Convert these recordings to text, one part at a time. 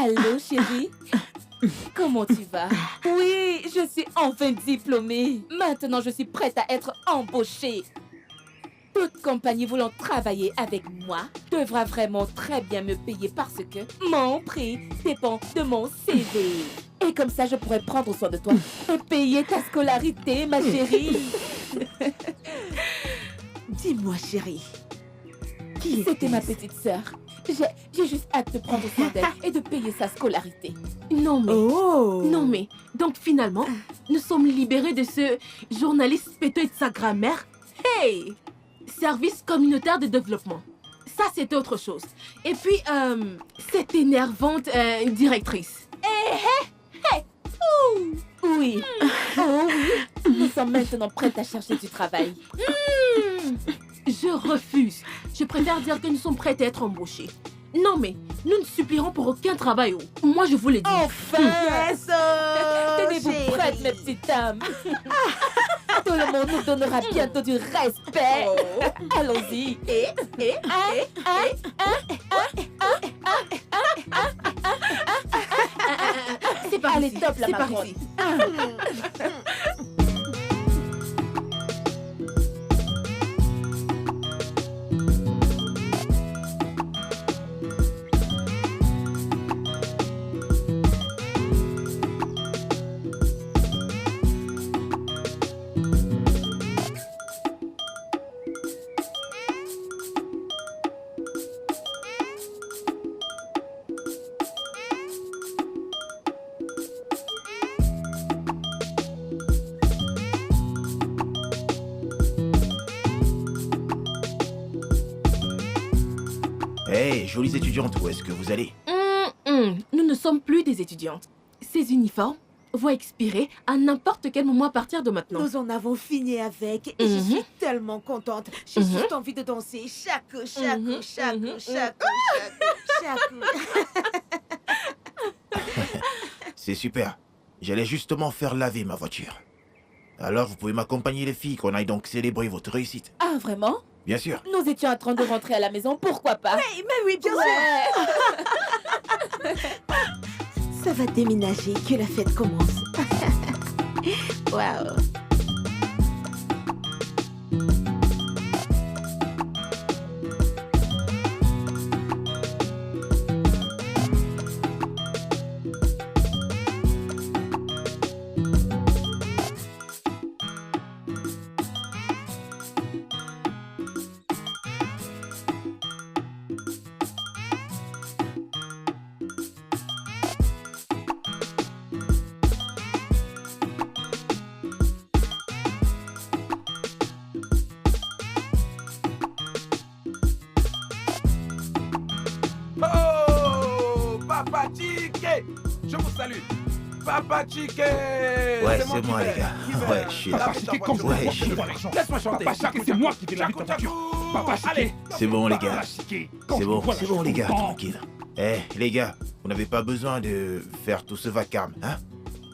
Allô, chérie? Comment tu vas? Oui, je suis enfin diplômée. Maintenant, je suis prête à être embauchée. Toute compagnie voulant travailler avec moi devra vraiment très bien me payer parce que mon prix dépend de mon CV. Et comme ça, je pourrais prendre soin de toi et payer ta scolarité, ma chérie. Dis-moi, chérie. C'était ma petite sœur. J'ai juste hâte de prendre soin d'elle et de payer sa scolarité. Non mais... Oh! Non mais... Donc finalement, nous sommes libérés de ce journaliste péteux et de sa grammaire. Hey! Service communautaire de développement. Ça, c'était autre chose. Et puis, cette énervante directrice. Oui. Oh oui. Nous sommes maintenant prêtes à chercher du travail. Je refuse. Je préfère dire que nous sommes prêtes à être embauchés. Non mais, nous ne supplierons pour aucun travail. Moi, je vous l'ai dit. Enfin! Yes, oh, Tenez-vous chérie. prêtes, mes petites dames. Tout le monde nous donnera bientôt du respect. Allons-y. C'est par Allez, ici. top la C'est par marronne. ici. Hey, jolies étudiantes, où est-ce que vous allez? Nous ne sommes plus des étudiantes. Ces uniformes vont expirer à n'importe quel moment à partir de maintenant. Nous en avons fini avec et je suis tellement contente. J'ai juste envie de danser chaque coup. C'est super. J'allais justement faire laver ma voiture. Alors, vous pouvez m'accompagner les filles, qu'on aille donc célébrer votre réussite. Ah, vraiment? Bien sûr. Nous étions en train de rentrer à la maison, pourquoi pas? Mais oui, bien sûr. Ouais. Ça va déménager, que la fête commence. Waouh. Oh, Papa Chiqué, je vous salue. Papa Chiqué. Ouais, c'est moi, les gars. Ouais, je suis là. Papa Chiqué, comme Ouais, je je suis là. Laisse-moi chanter. Papa Chiqué, c'est moi qui vais laver ta voiture. Papa Chiqué. Allez. C'est bon, les gars. Papa Chiqué. C'est bon, les gars, tranquille. Eh, les gars, vous n'avez pas besoin de faire tout ce vacarme, hein?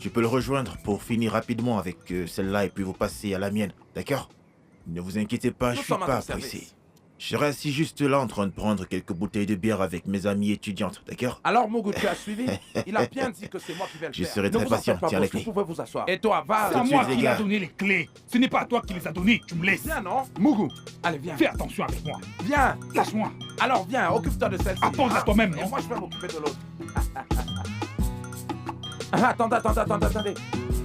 Tu peux le rejoindre pour finir rapidement avec celle-là et puis vous passer à la mienne, d'accord? Ne vous inquiétez pas, je Nous suis sommes à pas ton service. pressé. Je serai assis juste là en train de prendre quelques bouteilles de bière avec mes amies étudiantes, d'accord? Alors, Mougou, tu as suivi? Il a bien dit que c'est moi qui vais le Je faire. serai Ne très vous en patient, faites pas, tiens les boss, vous clés. pouvez vous asseoir. Et toi, va. C'est à Tout de moi suite, les qui gars. a donné les clés. Ce n'est pas à toi qui les as données. Tu me laisses. Viens, non? Mougou, Allez, viens. fais attention avec moi. Viens. Lâche-moi. Alors, viens, occupe-toi de celle-ci. Apporte-la toi-même, Et non? moi, je vais m'occuper de l'autre. Attendez.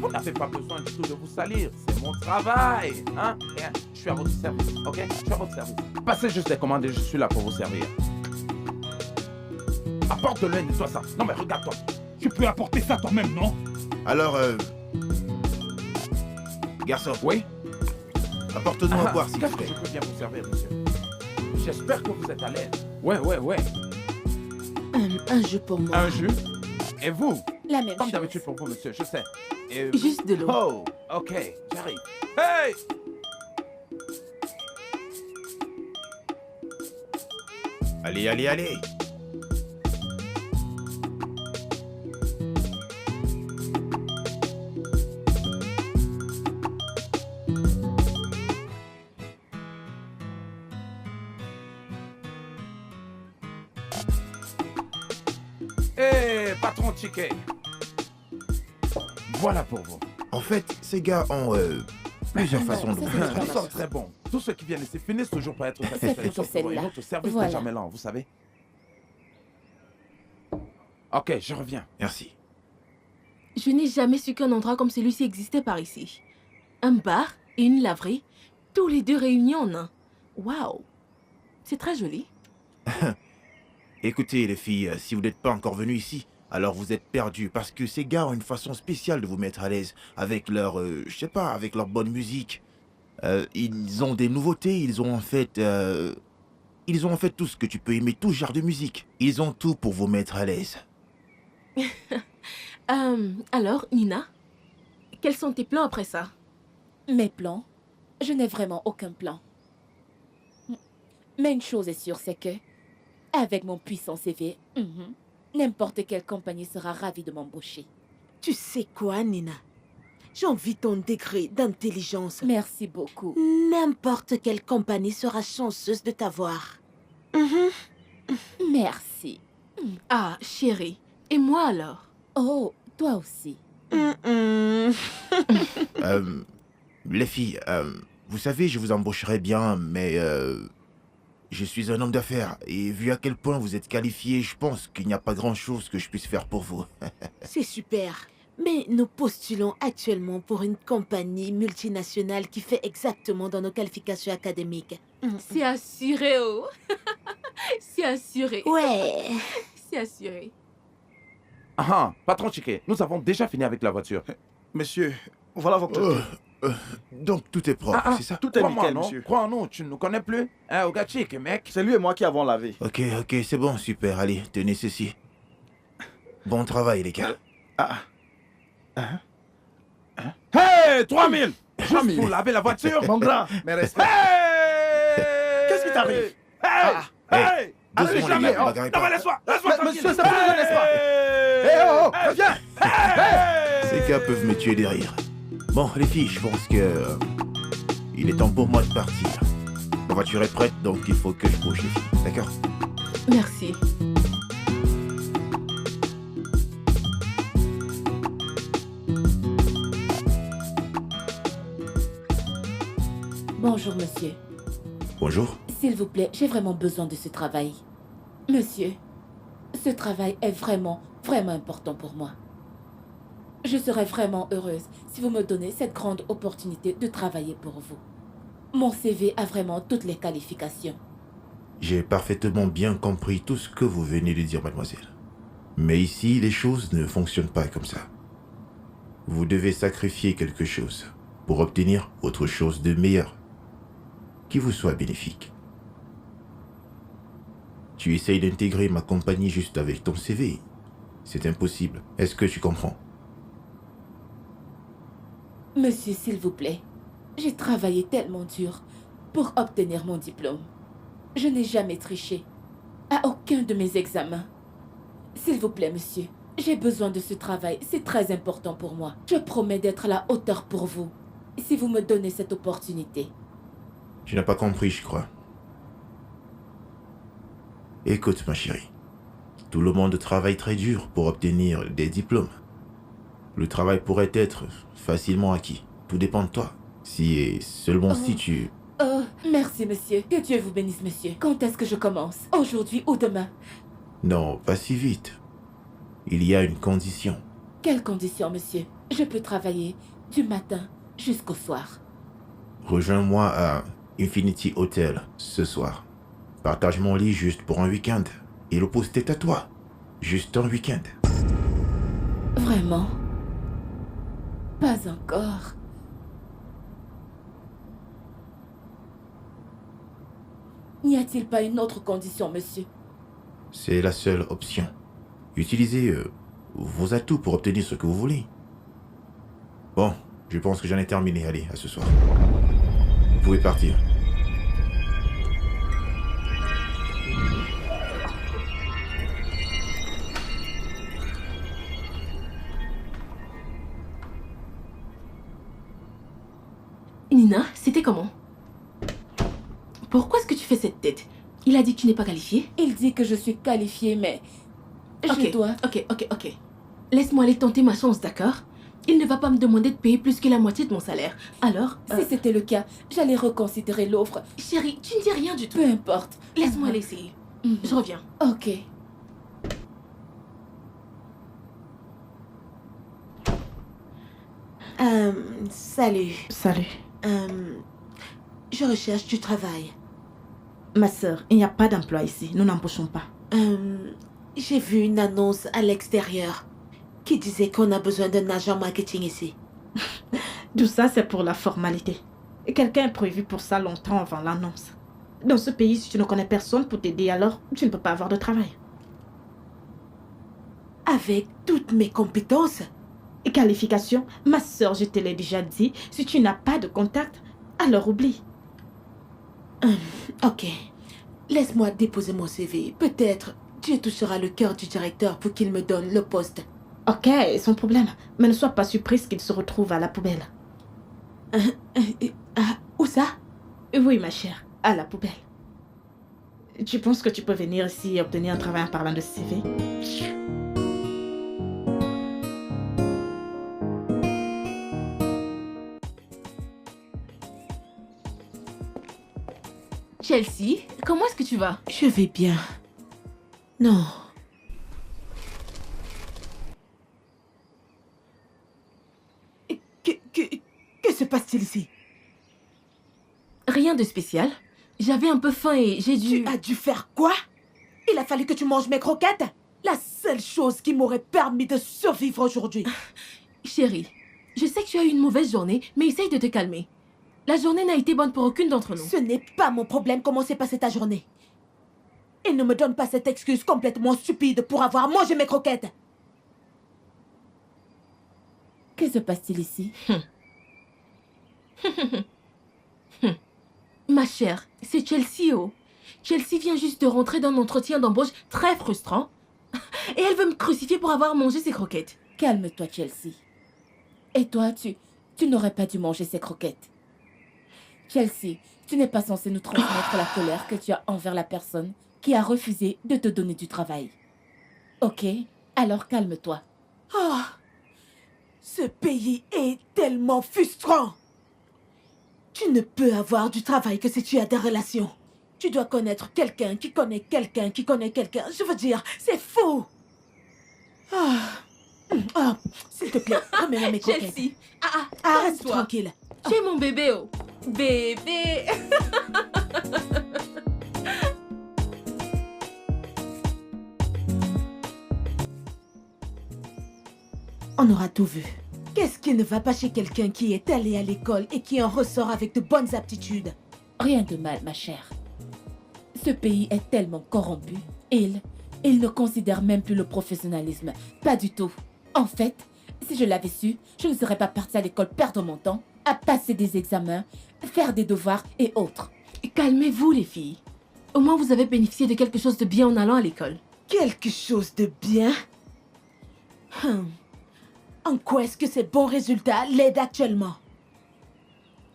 Vous n'avez pas besoin du tout de vous salir. C'est mon travail. Hein? Rien. Je suis à votre service. Ok? Je suis à votre service. Passez juste les commandes et je suis là pour vous servir. Apporte-le et nettoie ça. Non, mais regarde-toi. Tu peux apporter ça toi-même, non? Alors, garçon, Oui? apporte-nous à boire, s'il Qu'est-ce vous que plaît. je peux bien vous servir, monsieur? J'espère que vous êtes à l'aise. Ouais. Un jeu pour moi. Un jus? Et vous? La même Comme chose. d'habitude pour vous, monsieur, je sais. Et... Juste de l'eau. Oh, ok, j'arrive. Hey! Allez. Hé, patron Ticket. Voilà pour vous. En fait, ces gars ont plusieurs façons de ça, vous c'est mettre à pas Ils l'aise. sont très bons. Tous ceux qui viennent ici finissent toujours par être satisfaits. plutôt Sauf pour celle-là. notre service Voilà. n'est jamais lent, vous savez. Ok, je reviens. Merci. Je n'ai jamais su qu'un endroit comme celui-ci existait par ici. Un bar et une laverie, tous les deux réunis en un. Waouh! C'est très joli. Écoutez les filles, si vous n'êtes pas encore venus ici, alors vous êtes perdus parce que ces gars ont une façon spéciale de vous mettre à l'aise avec leur, je sais pas, avec leur bonne musique. Ils ont des nouveautés, ils ont en fait tout ce que tu peux aimer, tout genre de musique. Ils ont tout pour vous mettre à l'aise. Alors, Nina, quels sont tes plans après ça? Mes plans? Je n'ai vraiment aucun plan. Mais une chose est sûre, c'est que, avec mon puissant CV, n'importe quelle compagnie sera ravie de m'embaucher. Tu sais quoi, Nina? J'envie ton degré d'intelligence. Merci beaucoup. N'importe quelle compagnie sera chanceuse de t'avoir. Merci. Ah, chérie. Et moi alors? Oh, toi aussi. Les filles, vous savez, je vous embaucherai bien, mais je suis un homme d'affaires et vu à quel point vous êtes qualifié, je pense qu'il n'y a pas grand-chose que je puisse faire pour vous. C'est super. Mais nous postulons actuellement pour une compagnie multinationale qui fait exactement dans nos qualifications académiques. C'est assuré, oh! C'est assuré. Ouais. C'est assuré. Ah, patron Ticket, nous avons déjà fini avec la voiture. Monsieur, voilà votre clé. Donc tout est propre, c'est ça? Tout est Crois-moi, nickel, non? monsieur. Crois en nous, tu ne nous connais plus. Hein, Ogachik, mec. C'est lui et moi qui avons lavé. Ok, c'est bon, super, allez, tenez ceci. Bon travail les gars. Hey, 3000! Juste 3000. pour laver la voiture. Mon grand, mes respects. Hey! Qu'est-ce qui t'arrive? Hey! Hey! doucement, Allez, les jamais! gars, bagarrez Non, pas. mais laisse-moi! Laisse-moi Mais, tranquille! monsieur, c'est pas vrai, n'est-ce pas? Hey! Eh oh, Hey! reviens! Ces gars peuvent me tuer de rire. Bon, les filles, je pense que il est temps pour moi de partir. La voiture est prête, donc il faut que je bouge les filles, d'accord? Merci. Bonjour, monsieur. Bonjour. S'il vous plaît, j'ai vraiment besoin de ce travail. Monsieur, ce travail est vraiment, vraiment important pour moi. Je serais vraiment heureuse si vous me donnez cette grande opportunité de travailler pour vous. Mon CV a vraiment toutes les qualifications. J'ai parfaitement bien compris tout ce que vous venez de dire, mademoiselle. Mais ici, les choses ne fonctionnent pas comme ça. Vous devez sacrifier quelque chose pour obtenir autre chose de meilleur, qui vous soit bénéfique. Tu essayes d'intégrer ma compagnie juste avec ton CV. C'est impossible. Est-ce que tu comprends? Monsieur, s'il vous plaît, j'ai travaillé tellement dur pour obtenir mon diplôme. Je n'ai jamais triché à aucun de mes examens. S'il vous plaît, monsieur, j'ai besoin de ce travail. C'est très important pour moi. Je promets d'être à la hauteur pour vous, si vous me donnez cette opportunité. Tu n'as pas compris, je crois. Écoute, ma chérie. Tout le monde travaille très dur pour obtenir des diplômes. Le travail pourrait être facilement acquis. Tout dépend de toi. Si et seulement si tu... Oh, merci, monsieur. Que Dieu vous bénisse, monsieur. Quand est-ce que je commence? Aujourd'hui ou demain? Non, pas si vite. Il y a une condition. Quelles conditions, monsieur? Je peux travailler du matin jusqu'au soir. Rejoins-moi à Infinity Hotel ce soir. Partage mon lit juste pour un week-end. Et le poste est à toi. Juste un week-end. Vraiment? Pas encore. N'y a-t-il pas une autre condition, monsieur? C'est la seule option. Utilisez vos atouts pour obtenir ce que vous voulez. Bon, je pense que j'en ai terminé. Allez, à ce soir. Vous pouvez partir. Nina, c'était comment? Pourquoi est-ce que tu fais cette tête? Il a dit que tu n'es pas qualifiée? Il dit que je suis qualifiée, mais Je dois... Ok. Laisse-moi aller tenter ma chance, d'accord? Il ne va pas me demander de payer plus que la moitié de mon salaire. Alors, Si c'était le cas, j'allais reconsidérer l'offre. chérie, tu ne dis rien du tout. Peu importe. Laisse-moi l'essayer. Je reviens. Ok. Salut. Salut. Je recherche du travail. Ma sœur, il n'y a pas d'emploi ici. Nous n'embauchons pas. J'ai vu une annonce à l'extérieur qui disait qu'on a besoin d'un agent marketing ici. Tout ça, c'est pour la formalité. Et quelqu'un est prévu pour ça longtemps avant l'annonce. Dans ce pays, si tu ne connais personne pour t'aider, alors tu ne peux pas avoir de travail. Avec toutes mes compétences? Et qualification, ma sœur, je te l'ai déjà dit, si tu n'as pas de contact, alors oublie. Ok. Laisse-moi déposer mon CV. Peut-être Dieu touchera le cœur du directeur pour qu'il me donne le poste. Ok, sans problème. Mais ne sois pas surprise qu'il se retrouve à la poubelle. Où ça? Oui, ma chère, à la poubelle. Tu penses que tu peux venir ici et obtenir un travail en parlant de CV? Chelsea, comment est-ce que tu vas? Je vais bien. Non. Que se passe-t-il ici? Rien de spécial. J'avais un peu faim et j'ai dû... Tu as dû faire quoi? Il a fallu que tu manges mes croquettes? La seule chose qui m'aurait permis de survivre aujourd'hui. Chérie, je sais que tu as eu une mauvaise journée, mais essaye de te calmer. La journée n'a été bonne pour aucune d'entre nous. Ce n'est pas mon problème comment s'est passée ta journée. Et ne me donne pas cette excuse complètement stupide pour avoir mangé mes croquettes. Que se passe-t-il ici? Ma chère, c'est Chelsea, oh. Chelsea vient juste de rentrer d'un entretien d'embauche très frustrant. Et elle veut me crucifier pour avoir mangé ses croquettes. Calme-toi, Chelsea. Et toi, tu n'aurais pas dû manger ces croquettes. Chelsea, tu n'es pas censée nous transmettre la colère que tu as envers la personne qui a refusé de te donner du travail. Ok? Alors calme-toi. Oh, ce pays est tellement frustrant. Tu ne peux avoir du travail que si tu as des relations. Tu dois connaître quelqu'un qui connaît quelqu'un qui connaît quelqu'un. Je veux dire, c'est fou. S'il te plaît, remets-moi mes croquettes. Chelsea, Reste calme-toi. tranquille. Tu es mon bébé, oh. Bébé. On aura tout vu. Qu'est-ce qui ne va pas chez quelqu'un qui est allé à l'école et qui en ressort avec de bonnes aptitudes? Rien de mal, ma chère. Ce pays est tellement corrompu. Il ne considère même plus le professionnalisme. Pas du tout. En fait, si je l'avais su, je ne serais pas partie à l'école perdre mon temps à passer des examens, faire des devoirs et autres. Calmez-vous, les filles. Au moins, vous avez bénéficié de quelque chose de bien en allant à l'école. Quelque chose de bien? En quoi est-ce que ces bons résultats l'aident actuellement?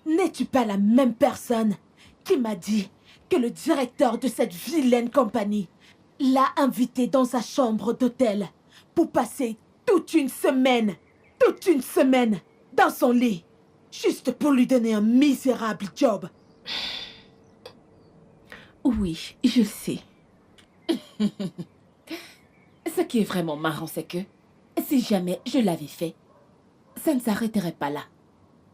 N'es-tu pas la même personne qui m'a dit que le directeur de cette vilaine compagnie l'a invité dans sa chambre d'hôtel pour passer toute une semaine dans son lit, juste pour lui donner un misérable job? Oui, je le sais. Ce qui est vraiment marrant, c'est que si jamais je l'avais fait, ça ne s'arrêterait pas là.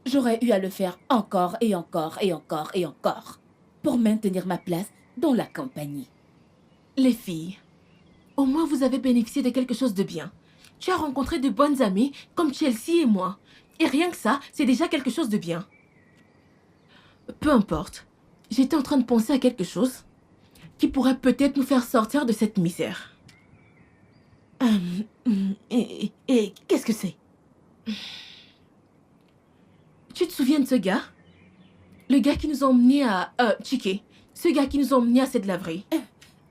J'aurais eu à le faire encore et encore et encore et encore pour maintenir ma place dans la compagnie. Les filles, au moins vous avez bénéficié de quelque chose de bien. Tu as rencontré de bonnes amies comme Chelsea et moi. Et rien que ça, c'est déjà quelque chose de bien. Peu importe. J'étais en train de penser à quelque chose qui pourrait peut-être nous faire sortir de cette misère. Et qu'est-ce que c'est? Tu te souviens de ce gars? Le gars qui nous a emmenés à... Chiquet. Ce gars qui nous a emmenés à cette laverie.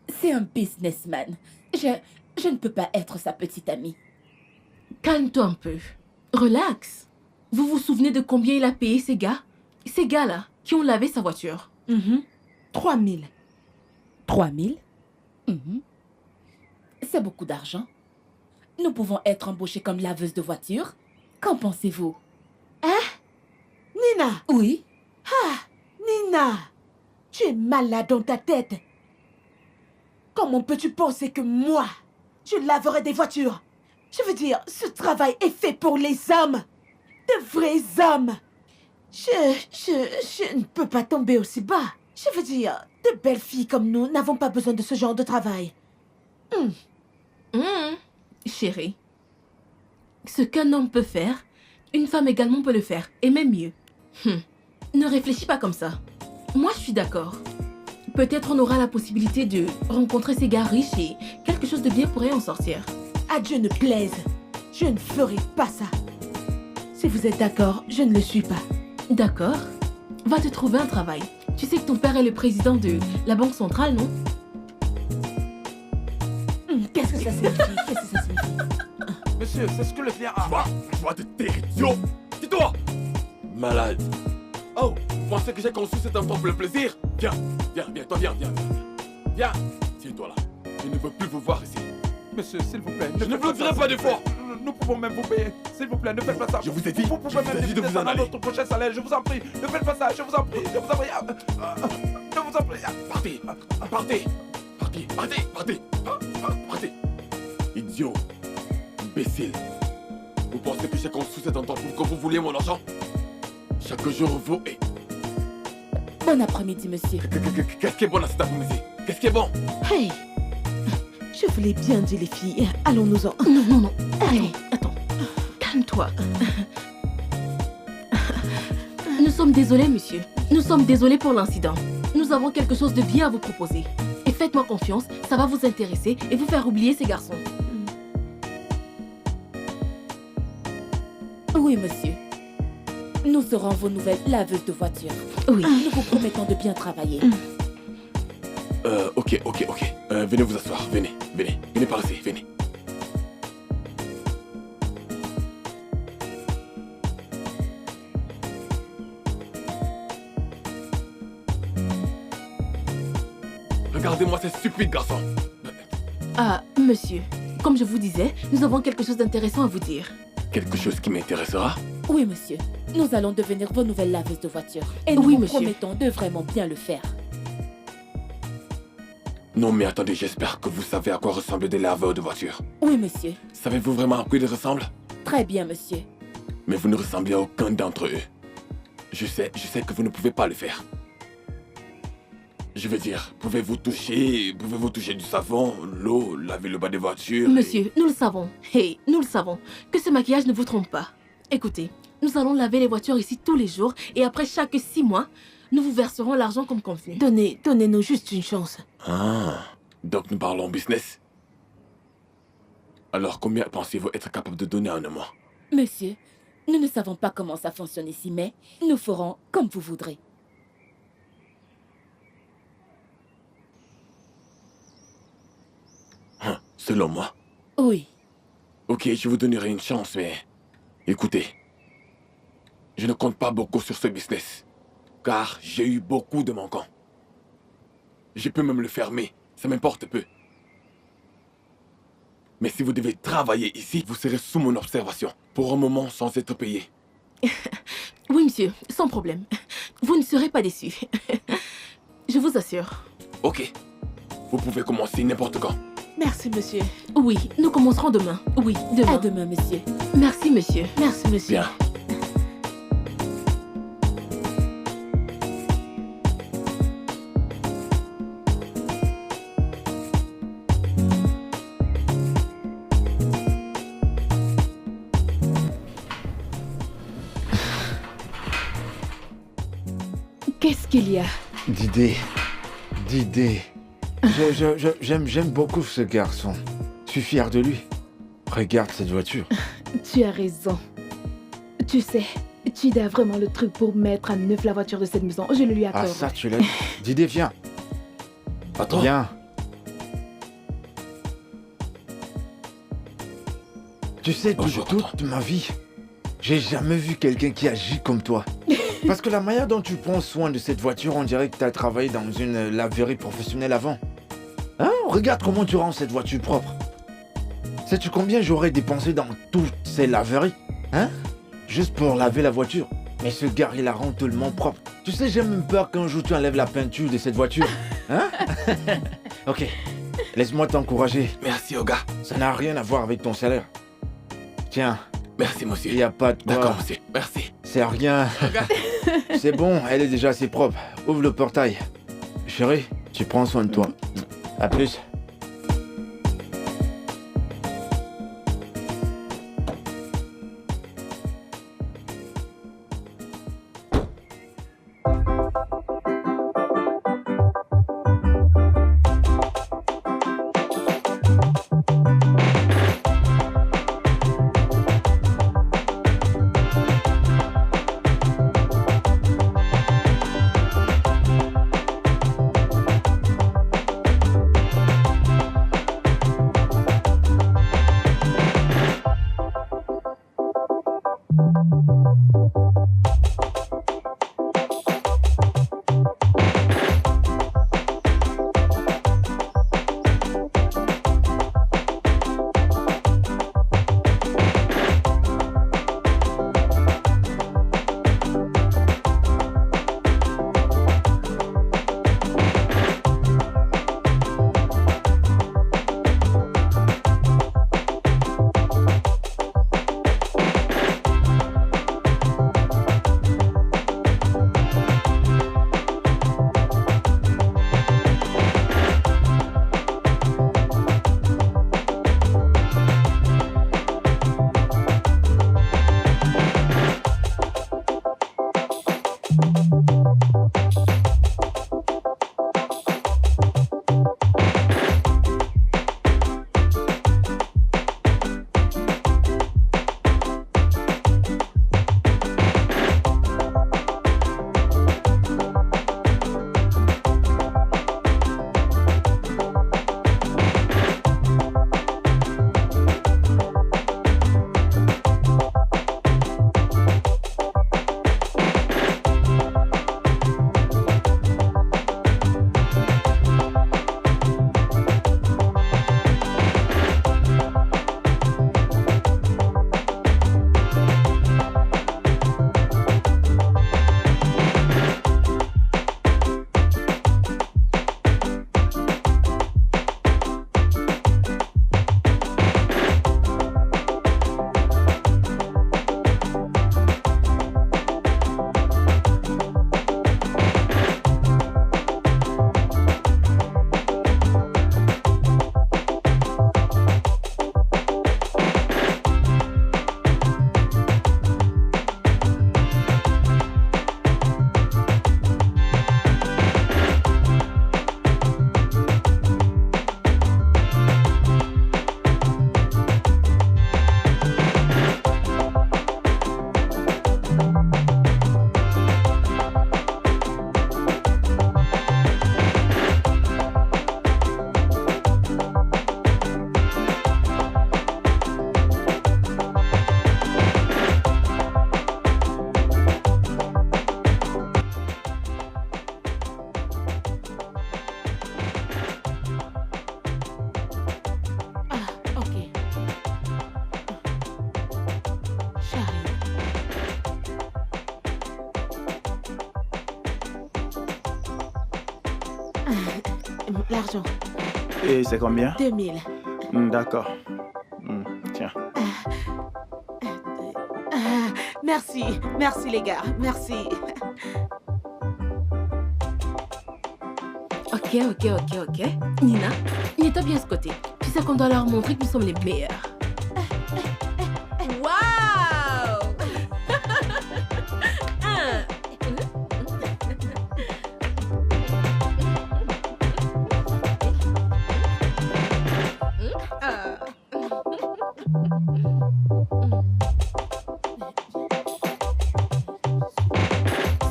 C'est un businessman. Je ne peux pas être sa petite amie. Calme-toi un peu. Relax. Vous vous souvenez de combien il a payé ces gars? Ces gars-là qui ont lavé sa voiture. 3 000. 3 000? c'est beaucoup d'argent. Nous pouvons être embauchés comme laveuse de voiture. Qu'en pensez-vous? Nina, Oui. Nina, tu es malade dans ta tête. Comment peux-tu penser que moi, je laverai des voitures? Je veux dire, ce travail est fait pour les hommes. De vrais hommes. Je ne peux pas tomber aussi bas. Je veux dire, de belles filles comme nous n'avons pas besoin de ce genre de travail. Chérie, ce qu'un homme peut faire, une femme également peut le faire, et même mieux. Ne réfléchis pas comme ça. Moi, je suis d'accord. Peut-être on aura la possibilité de rencontrer ces gars riches et quelque chose de bien pourrait en sortir. À Dieu ne plaise, je ne ferai pas ça. Si vous êtes d'accord, je ne le suis pas. D'accord. Va te trouver un travail. Tu sais que ton père est le président de la Banque centrale, non? Qu'est-ce que ça signifie? Qu'est-ce que ça signifie? Monsieur, c'est ce que le client a. Toi de idiot! Dis-toi! Malade. Oh, vous pensez que j'ai conçu cet enfant pour le plaisir? Viens, toi, viens. Viens, tiens-toi là. Je ne veux plus vous voir ici. Monsieur, s'il vous plaît. Je ne vous dirai pas deux fois. Nous pouvons même vous payer. S'il vous plaît, ne faites pas ça. Je vous ai dit, Vous pouvez même de vous en aller. notre prochain salaire, je vous en prie. Ne faites pas ça, je vous en prie. Je vous en prie. Je vous en prie. Partez. Idiot. Imbécile. Vous pensez que j'ai conçu cet entente pour que vous vouliez mon argent? Chaque jour vaut et... Bon après-midi, monsieur. Qu'est-ce qui est bon à cet après-midi? Qu'est-ce qui est bon? Hey, je vous l'ai bien dit les filles, allons-nous-en. Non. Attends. Calme-toi. Nous sommes désolés, monsieur. Nous sommes désolés pour l'incident. Nous avons quelque chose de bien à vous proposer. Et faites-moi confiance, ça va vous intéresser et vous faire oublier ces garçons. Oui, monsieur. Nous serons vos nouvelles laveuses de voiture. Oui. Nous vous promettons de bien travailler. Ok. Venez vous asseoir, venez par ici, venez. Regardez-moi ces stupides garçons. Ah, monsieur, comme je vous disais, nous avons quelque chose d'intéressant à vous dire. Quelque chose qui m'intéressera? Oui, monsieur. Nous allons devenir vos nouvelles laveuses de voiture. Et nous Oui, vous monsieur. promettons de vraiment bien le faire. Non mais attendez, j'espère que vous savez à quoi ressemblent des laveurs de voiture. Oui, monsieur. Savez-vous vraiment à quoi ils ressemblent? Très bien, monsieur. Mais vous ne ressemblez à aucun d'entre eux. Je sais que vous ne pouvez pas le faire. Je veux dire, pouvez-vous toucher du savon, l'eau, laver le bas des voitures? Monsieur, nous le savons. Hey, nous le savons. Que ce maquillage ne vous trompe pas. Écoutez, nous allons laver les voitures ici tous les jours et après chaque 6 mois, nous vous verserons l'argent comme convenu. Donnez-nous juste une chance. Ah, donc nous parlons business. Alors combien pensez-vous être capable de donner en un mois? Monsieur, nous ne savons pas comment ça fonctionne ici, mais nous ferons comme vous voudrez. Selon moi? Oui. Ok, je vous donnerai une chance, mais... Écoutez, je ne compte pas beaucoup sur ce business, car j'ai eu beaucoup de manquants. Je peux même le fermer, ça m'importe peu. Mais si vous devez travailler ici, vous serez sous mon observation, pour un moment sans être payé. Oui, monsieur, sans problème. Vous ne serez pas déçus. Je vous assure. Ok, vous pouvez commencer n'importe quand. Merci, monsieur. Oui, nous commencerons demain. Oui, demain. À demain, monsieur. Merci, monsieur. Merci, monsieur. Bien. Qu'est-ce qu'il y a? Didé. J'aime beaucoup ce garçon. Je suis fier de lui. Regarde cette voiture. Tu as raison. Tu sais, tu as vraiment le truc pour mettre à neuf la voiture de cette maison. Je le lui accorde. Ah ça, tu l'as dit. Didé, viens. Patron. Viens. Tu sais, Bonjour, toute ma vie, j'ai jamais vu quelqu'un qui agit comme toi. Parce que la manière dont tu prends soin de cette voiture, on dirait que tu as travaillé dans une laverie professionnelle avant. Hein? Regarde comment tu rends cette voiture propre. Sais-tu combien j'aurais dépensé dans toutes ces laveries? Hein? Juste pour laver la voiture. Mais ce gars, il la rend tellement propre. Tu sais, j'ai même peur qu'un jour tu enlèves la peinture de cette voiture. Hein? Ok, laisse-moi t'encourager. Merci, Oga. Ça n'a rien à voir avec ton salaire. Tiens. Merci, monsieur. Il n'y a pas de quoi. D'accord, monsieur. Merci. C'est rien. C'est bon, elle est déjà assez propre. Ouvre le portail. Chérie, tu prends soin de toi. À plus. L'argent. Et c'est combien? 2000. D'accord. Tiens. Merci. Merci les gars. Merci. Ok. Nina, Nina, bien ce côté. Tu sais qu'on doit leur montrer que nous sommes les meilleurs. Waouh!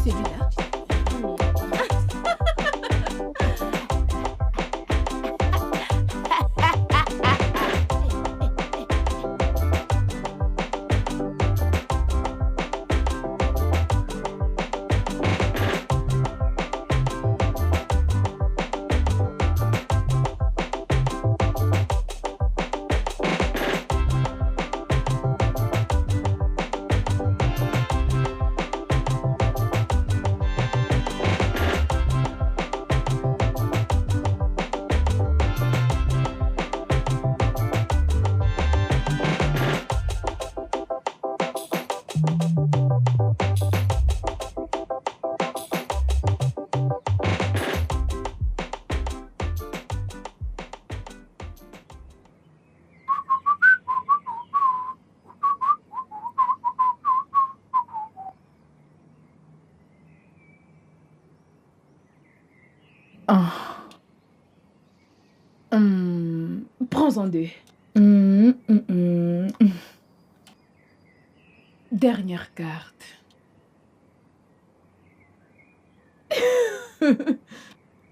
Celui-là. Prends-en 2. Dernière carte.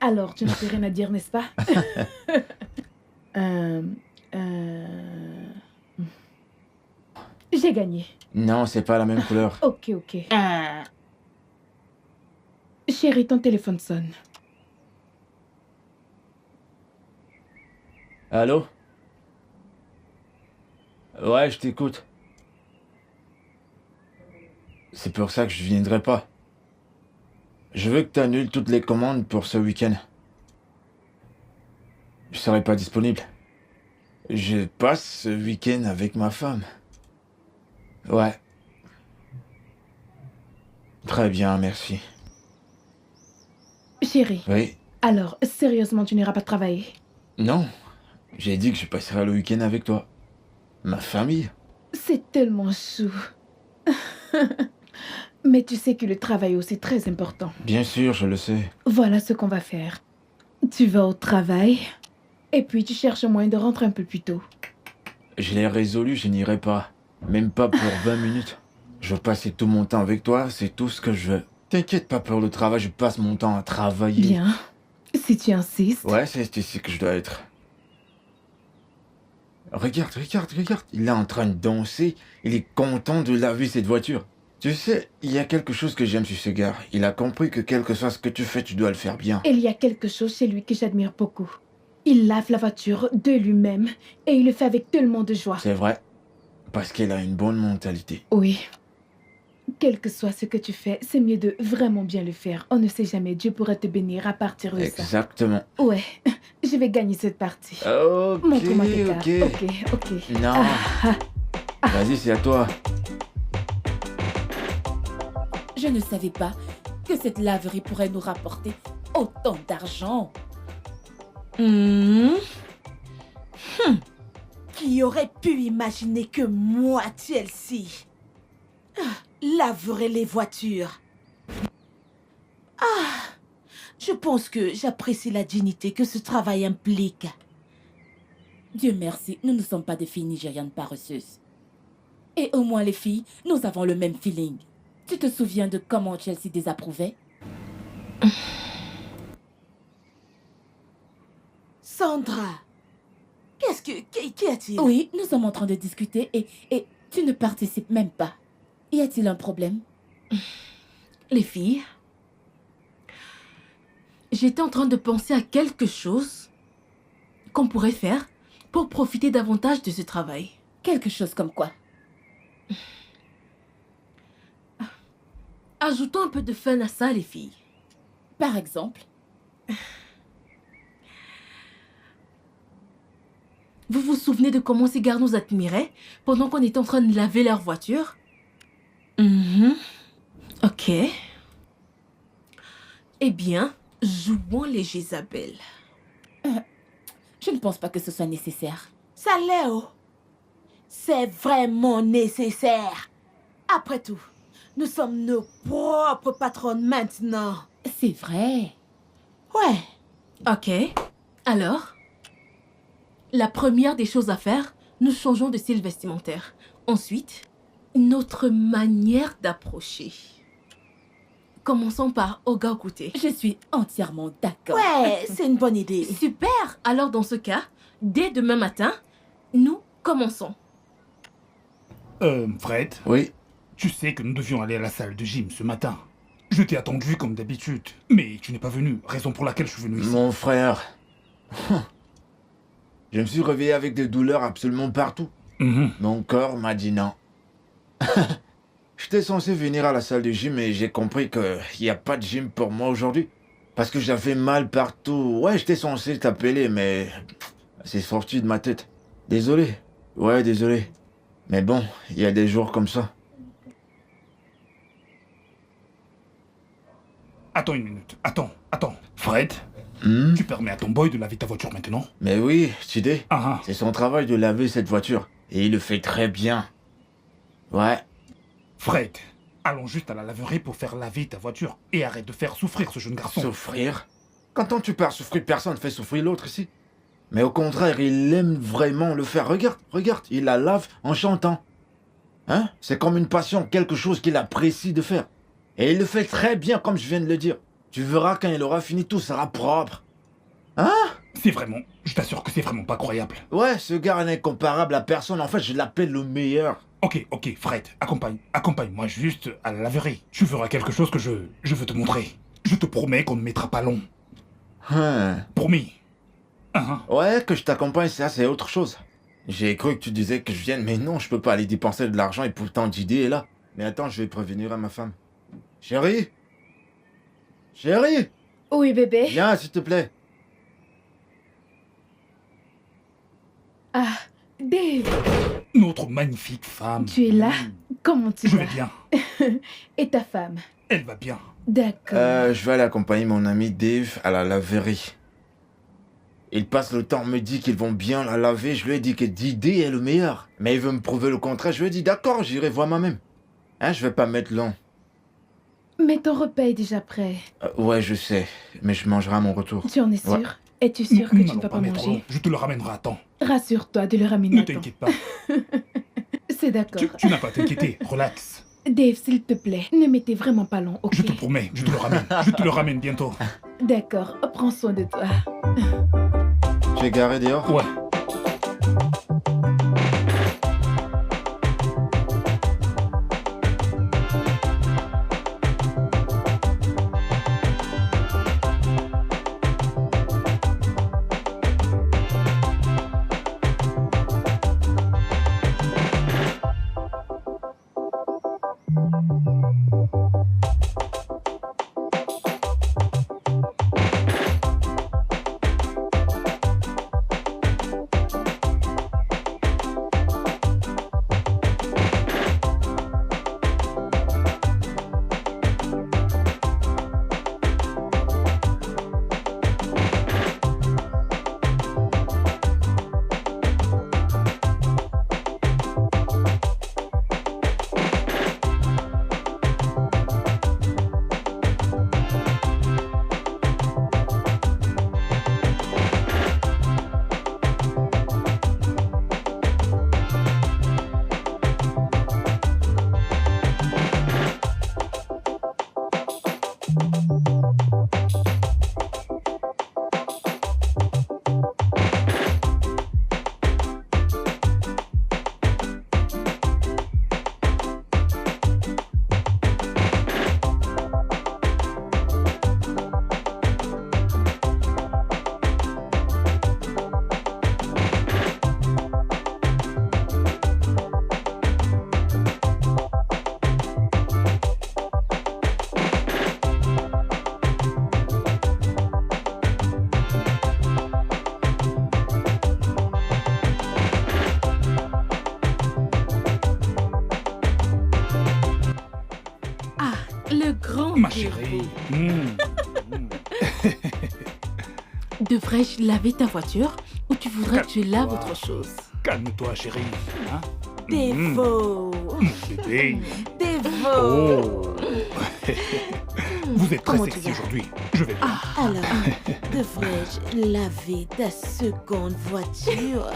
Alors, tu n'as plus rien à dire, n'est-ce pas? J'ai gagné. Non, c'est pas la même couleur. Ok. Chérie, ton téléphone sonne. Allô? Ouais, je t'écoute. C'est pour ça que je viendrai pas. Je veux que tu annules toutes les commandes pour ce week-end. Je serai pas disponible. Je passe ce week-end avec ma femme. Ouais. Très bien, merci. Chérie, Oui. alors, sérieusement, tu n'iras pas travailler? Non. J'ai dit que je passerai le week-end avec toi. Ma famille. C'est tellement chou. Mais tu sais que le travail est aussi très important. Bien sûr, je le sais. Voilà ce qu'on va faire. Tu vas au travail, et puis tu cherches un moyen de rentrer un peu plus tôt. Je l'ai résolu, je n'irai pas. Même pas pour 20 minutes. Je veux passer tout mon temps avec toi, c'est tout ce que je veux. T'inquiète pas pour le travail, je passe mon temps à travailler. Bien. Si tu insistes. Ouais, c'est ici que je dois être. Regarde. Il est en train de danser. Il est content de laver cette voiture. Tu sais, il y a quelque chose que j'aime sur ce gars. Il a compris que quel que soit ce que tu fais, tu dois le faire bien. Il y a quelque chose chez lui que j'admire beaucoup. Il lave la voiture de lui-même et il le fait avec tellement de joie. C'est vrai. Parce qu'il a une bonne mentalité. Oui. Quel que soit ce que tu fais, c'est mieux de vraiment bien le faire. On ne sait jamais, Dieu pourrait te bénir à partir de ça. Exactement. Ouais, je vais gagner cette partie. Ok, Montre-moi tes cartes. ok. Ok. Non. Vas-y, c'est à toi. Je ne savais pas que cette laverie pourrait nous rapporter autant d'argent. Qui aurait pu imaginer que moi, Chelsea, laverais les voitures? Je pense que j'apprécie la dignité que ce travail implique. Dieu merci, nous ne sommes pas des filles nigérianes paresseuses. Et au moins les filles, nous avons le même feeling. Tu te souviens de comment Chelsea désapprouvait? Sandra, qu'y a-t-il? Oui, nous sommes en train de discuter et tu ne participes même pas. Y a-t-il un problème? Les filles, j'étais en train de penser à quelque chose qu'on pourrait faire pour profiter davantage de ce travail. Quelque chose comme quoi? Ajoutons un peu de fun à ça, les filles. Par exemple? Vous vous souvenez de comment ces gars nous admiraient pendant qu'on était en train de laver leur voiture? Ok. Eh bien, jouons les Jézabel. Je ne pense pas que ce soit nécessaire. Ça l'est, oh. C'est vraiment nécessaire. Après tout, nous sommes nos propres patronnes maintenant. C'est vrai. Ouais. Ok. Alors, la première des choses à faire, nous changeons de style vestimentaire. Ensuite, notre manière d'approcher. Commençons par Oga Okute. Je suis entièrement d'accord. Ouais, c'est une bonne idée. Super. Alors dans ce cas, dès demain matin, nous commençons. Fred, Oui. tu sais que nous devions aller à la salle de gym ce matin. Je t'ai attendu comme d'habitude, mais tu n'es pas venu, raison pour laquelle je suis venu ici. Mon frère. Je me suis réveillé avec des douleurs absolument partout. Mon corps m'a dit non. J'étais censé venir à la salle de gym et j'ai compris qu'il n'y a pas de gym pour moi aujourd'hui. Parce que j'avais mal partout. Ouais, j'étais censé t'appeler, mais c'est sorti de ma tête. Désolé. Ouais, désolé. Mais bon, il y a des jours comme ça. Attends une minute, attends. Fred, tu permets à ton boy de laver ta voiture maintenant? Mais oui, Chidé. Ah. C'est son travail de laver cette voiture. Et il le fait très bien. Ouais. Fred, allons juste à la laverie pour faire laver ta voiture. Et arrête de faire souffrir ce jeune garçon. Souffrir? Quand on tue par souffrir, personne ne fait souffrir l'autre ici. Mais au contraire, il aime vraiment le faire. Regarde, il la lave en chantant. Hein? C'est comme une passion, quelque chose qu'il apprécie de faire. Et il le fait très bien, comme je viens de le dire. Tu verras quand il aura fini, tout sera propre. Hein? C'est vraiment... Je t'assure que c'est vraiment pas croyable. Ouais, ce gars n'est comparable à personne. En fait, je l'appelle le meilleur. Ok, Fred, accompagne-moi juste à la laverie. Tu verras quelque chose que je veux te montrer. Je te promets qu'on ne mettra pas long. Promis. Ouais, que je t'accompagne, ça c'est autre chose. J'ai cru que tu disais que je vienne, mais non, je peux pas aller dépenser de l'argent et pourtant Didi est là. Mais attends, je vais prévenir à ma femme. Chérie? Oui, bébé. Viens, s'il te plaît. Ah, Dave. Notre magnifique femme. Tu es là? Comment tu Je vas? vais bien. Et ta femme? Elle va bien. D'accord. Je vais aller accompagner mon ami Dave à la laverie. Il passe le temps, me dit qu'ils vont bien la laver. Je lui ai dit que Didi est le meilleur. Mais il veut me prouver le contraire. Je lui ai dit d'accord, j'irai voir moi-même. Hein, je vais pas mettre long. Mais ton repas est déjà prêt. Ouais, je sais. Mais je mangerai à mon retour. Tu en es sûr? Ouais. Es-tu sûr que tu ne N'allons vas pas mettre long. manger? Je te le ramènerai à temps. Rassure-toi de le ramener Ne à temps. t'inquiète pas. C'est d'accord. Tu n'as pas à t'inquiéter. Relax. Dave, s'il te plaît, ne mettez vraiment pas long, ok? Je te promets, je te le ramène. Je te le ramène bientôt. D'accord, prends soin de toi. Tu es garé dehors? Ouais. Le grand Ma Dieu. chérie. Devrais-je laver ta voiture ou tu voudrais que je lave autre chose? Calme-toi, chérie. Hein? Défaut. Mon bébé. Défaut. Oh. Vous êtes très Comment tu sexy vas? aujourd'hui. Je vais bien. Alors, devrais-je laver ta seconde voiture?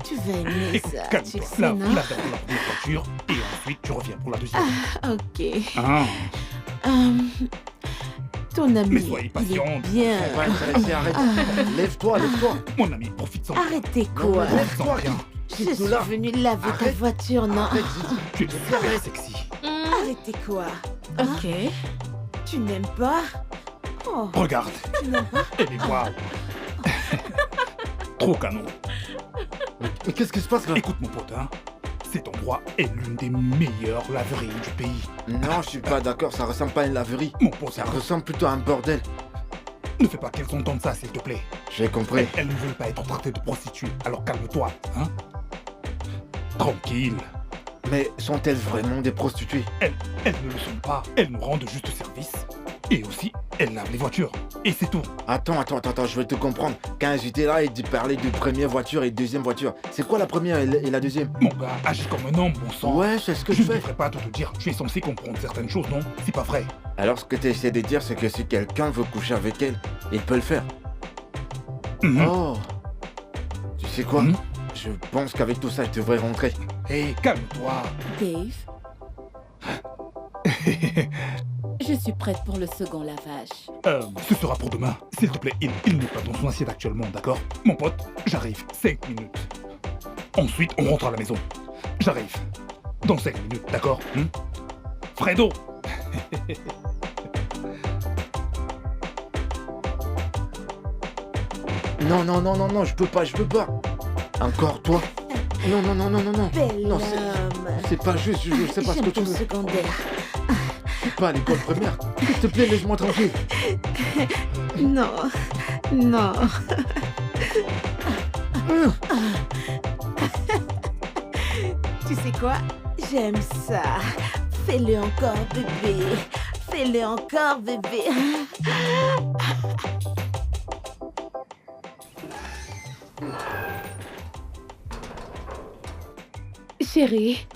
Tu vas aimer Écoute, ça, tu calme-toi. sais, Lave non? d'abord la première voiture et ensuite tu reviens pour la deuxième. Ok. Ah. Ton ami, Mais soyez il patiente. est bien. On va intéresser, arrête. Lève-toi. Mon ami, profite-en. Arrêtez Non, quoi? mais Profite-en bien. Je suis Quitte-nous-là. venue laver ta Arrête. voiture, non? Arrête, Didi. Tu es très sexy. Arrêtez quoi? Hein? Ok. Tu n'aimes pas? Oh, Regarde. Elle est waouh. Trop canon. Mais qu'est-ce qui se passe là? Écoute mon pote, hein. Cet endroit est l'une des meilleures laveries du pays. Non, je suis pas d'accord, ça ressemble pas à une laverie. Mon pote, Ça ressemble plutôt à un bordel. ne fais pas qu'elles entendent ça, s'il te plaît. J'ai compris. Elles ne veulent pas être traitées de prostituées, alors calme-toi, hein. Tranquille. Mais sont-elles vraiment des prostituées? Elles ne le sont pas. Elles nous rendent juste service. Et aussi, Elle lave les voitures. Et c'est tout. Attends, je vais te comprendre. Quand j'étais là, il dit parler de première voiture et deuxième voiture. C'est quoi la première et la deuxième? Mon gars, agis comme un homme, bon sang. Ouais, c'est ce que je je ne fais. devrais pas tout te dire. Tu es censé comprendre certaines choses, non? C'est pas vrai. Alors ce que tu essaies de dire, c'est que si quelqu'un veut coucher avec elle, il peut le faire. Oh. Tu sais quoi? Je pense qu'avec tout ça, je devrais rentrer. Hé, calme-toi. Dave, je suis prête pour le second lavage. Ce sera pour demain. S'il te plaît, il n'est pas dans son assiette actuellement, d'accord? Mon pote, j'arrive. 5 minutes. Ensuite, on rentre à la maison. J'arrive. Dans 5 minutes, d'accord? Fredo. Non, je peux pas. Encore toi? Non. Bel Non, homme. c'est pas juste, je sais pas ce que J'aime tu ton veux. secondaire. Je suis pas à l'école primaire. S'il te plaît, laisse-moi tranquille. Non. Tu sais quoi? J'aime ça. Fais-le encore, bébé. Fais-le encore, bébé. Chérie,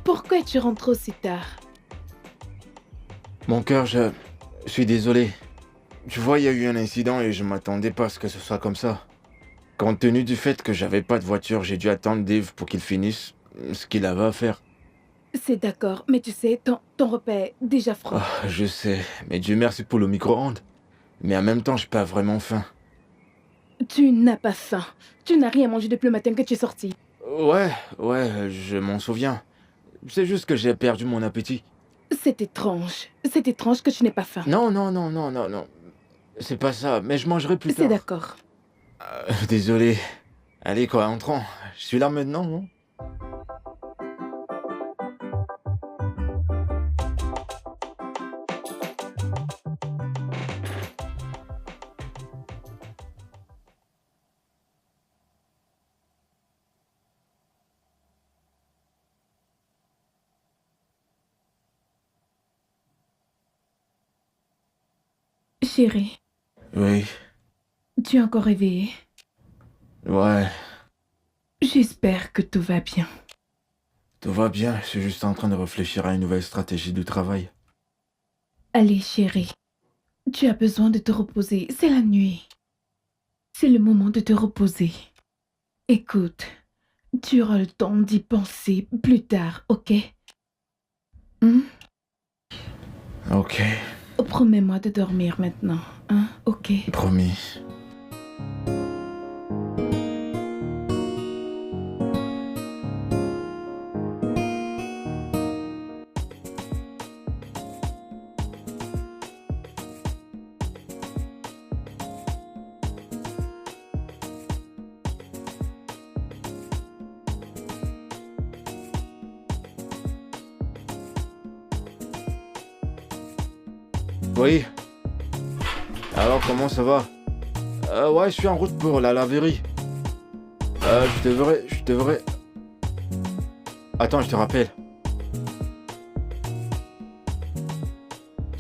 pourquoi tu rentres aussi tard? Mon cœur, je suis désolé. Tu vois, il y a eu un incident et je m'attendais pas à ce que ce soit comme ça. Compte tenu du fait que j'avais pas de voiture, j'ai dû attendre Dave pour qu'il finisse ce qu'il avait à faire. C'est d'accord, mais tu sais, ton repas est déjà froid. Ah, je sais, mais Dieu merci pour le micro-ondes. Mais en même temps, j'ai pas vraiment faim. Tu n'as pas faim. Tu n'as rien mangé depuis le matin que tu es sorti. Ouais, je m'en souviens. C'est juste que j'ai perdu mon appétit. C'est étrange. C'est étrange que tu n'aies pas faim. Non. C'est pas ça, mais je mangerai plus tard. C'est d'accord. Désolé. Allez quoi, entrons. Je suis là maintenant, non? Chérie, Oui, tu es encore réveillée? ouais, J'espère que tout va bien. tout va bien. Je suis juste en train de réfléchir à une nouvelle stratégie de travail. Allez, chérie. Tu as besoin de te reposer. C'est la nuit. C'est le moment de te reposer. Écoute, tu auras le temps d'y penser plus tard, ok? Ok, Promets-moi de dormir maintenant, hein? Ok? promis. Oui. Alors, comment ça va? Ouais, je suis en route pour la laverie. Je devrais... Attends, je te rappelle.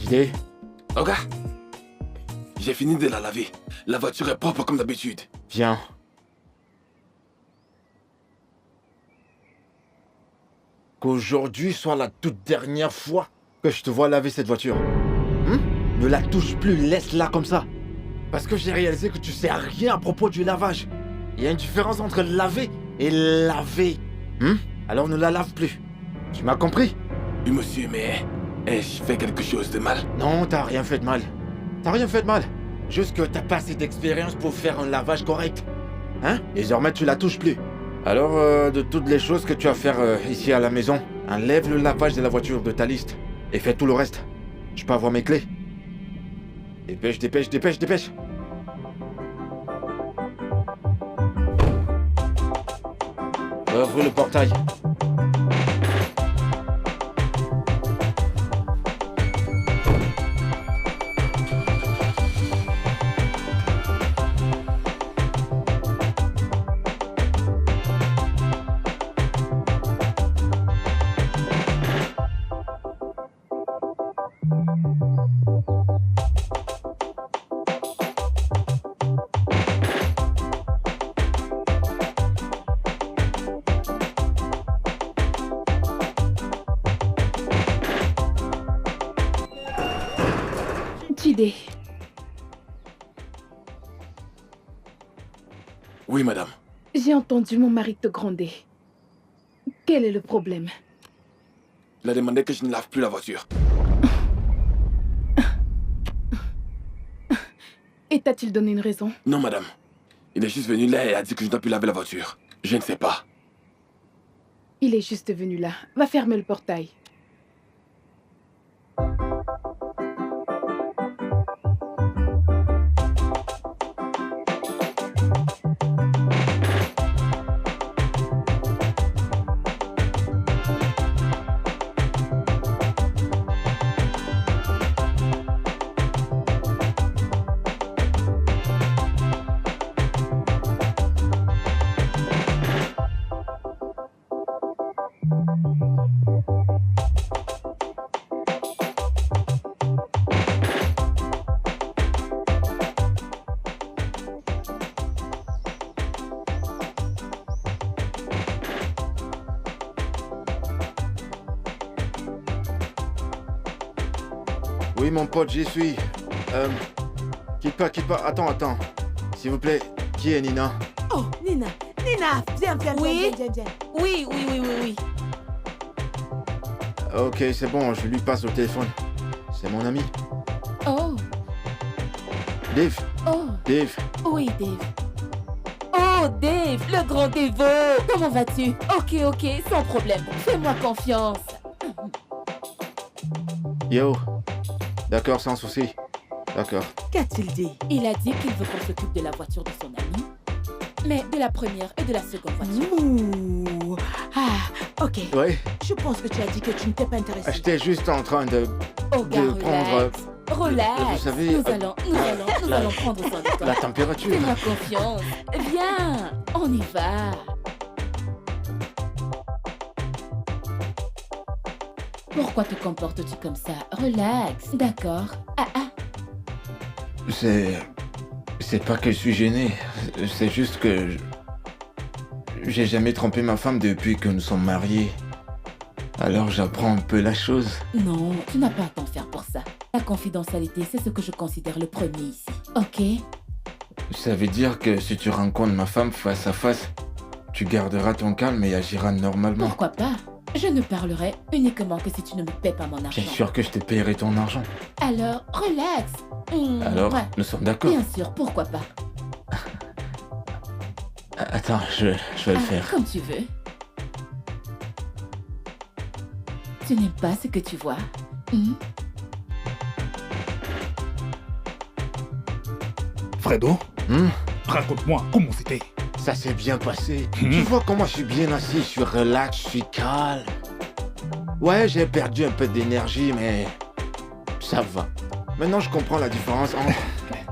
Idée? Oh gars, j'ai fini de la laver. La voiture est propre comme d'habitude. Viens. Qu'aujourd'hui soit la toute dernière fois que je te vois laver cette voiture. Ne la touche plus, laisse-la comme ça. Parce que j'ai réalisé que tu sais rien à propos du lavage. Il y a une différence entre laver et laver. Alors ne la lave plus. Tu m'as compris? Oui, monsieur, mais ai-je fait quelque chose de mal? Non, t'as rien fait de mal. T'as rien fait de mal. Juste que t'as pas assez d'expérience pour faire un lavage correct. Désormais, tu la touches plus. Alors, de toutes les choses que tu as à faire ici à la maison, enlève le lavage de la voiture de ta liste et fais tout le reste. Je peux avoir mes clés? Dépêche, dépêche, dépêche, dépêche. Ouvre le portail. Oui, madame. J'ai entendu mon mari te gronder. Quel est le problème? Il a demandé que je ne lave plus la voiture. Et t'a-t-il donné une raison? Non, madame. Il est juste venu là et a dit que je ne dois plus laver la voiture. Je ne sais pas. Il est juste venu là. Va fermer le portail. Oui, mon pote, j'y suis. Quitte pas. Attends. S'il vous plaît, qui est Nina? Oh, Nina, viens. Oui. Viens. Oui. Ok, c'est bon, je lui passe au téléphone. C'est mon ami. Oh, Dave. oh, Dave. oui, Dave. Oh, Dave, le grand dévot. Comment vas-tu? Ok, sans problème. Fais-moi confiance. Yo. D'accord, sans souci. D'accord. Qu'a-t-il dit? Il a dit qu'il veut qu'on s'occupe de la voiture de son ami, mais de la première et de la seconde voiture. Ouh. Ah, ok. Oui, Je pense que tu as dit que tu n'étais pas intéressé. j'étais juste en train de Oh, gars, prendre relax. vous savez, nous allons prendre soin de toi. la température. Fais-moi confiance. Viens, on y va. Pourquoi te comportes-tu comme ça? Relax, d'accord. Ah. C'est pas que je suis gêné. C'est juste que j'ai jamais trompé ma femme depuis que nous sommes mariés. Alors j'apprends un peu la chose. Non, tu n'as pas à t'en faire pour ça. La confidentialité, c'est ce que je considère le premier ici. Ok? Ça veut dire que si tu rencontres ma femme face à face, tu garderas ton calme et agiras normalement. Pourquoi pas? Je ne parlerai uniquement que si tu ne me paies pas mon argent. Bien sûr que je te paierai ton argent. Alors, relax. Alors, ouais. nous sommes d'accord. Bien sûr, pourquoi pas? Attends, je vais le faire. Comme tu veux. Tu n'aimes pas ce que tu vois? Fredo, Hmm? raconte-moi comment c'était. Ça s'est bien passé. Tu vois comment je suis bien assis, je suis relax, je suis calme. Ouais, j'ai perdu un peu d'énergie, mais ça va. Maintenant, je comprends la différence entre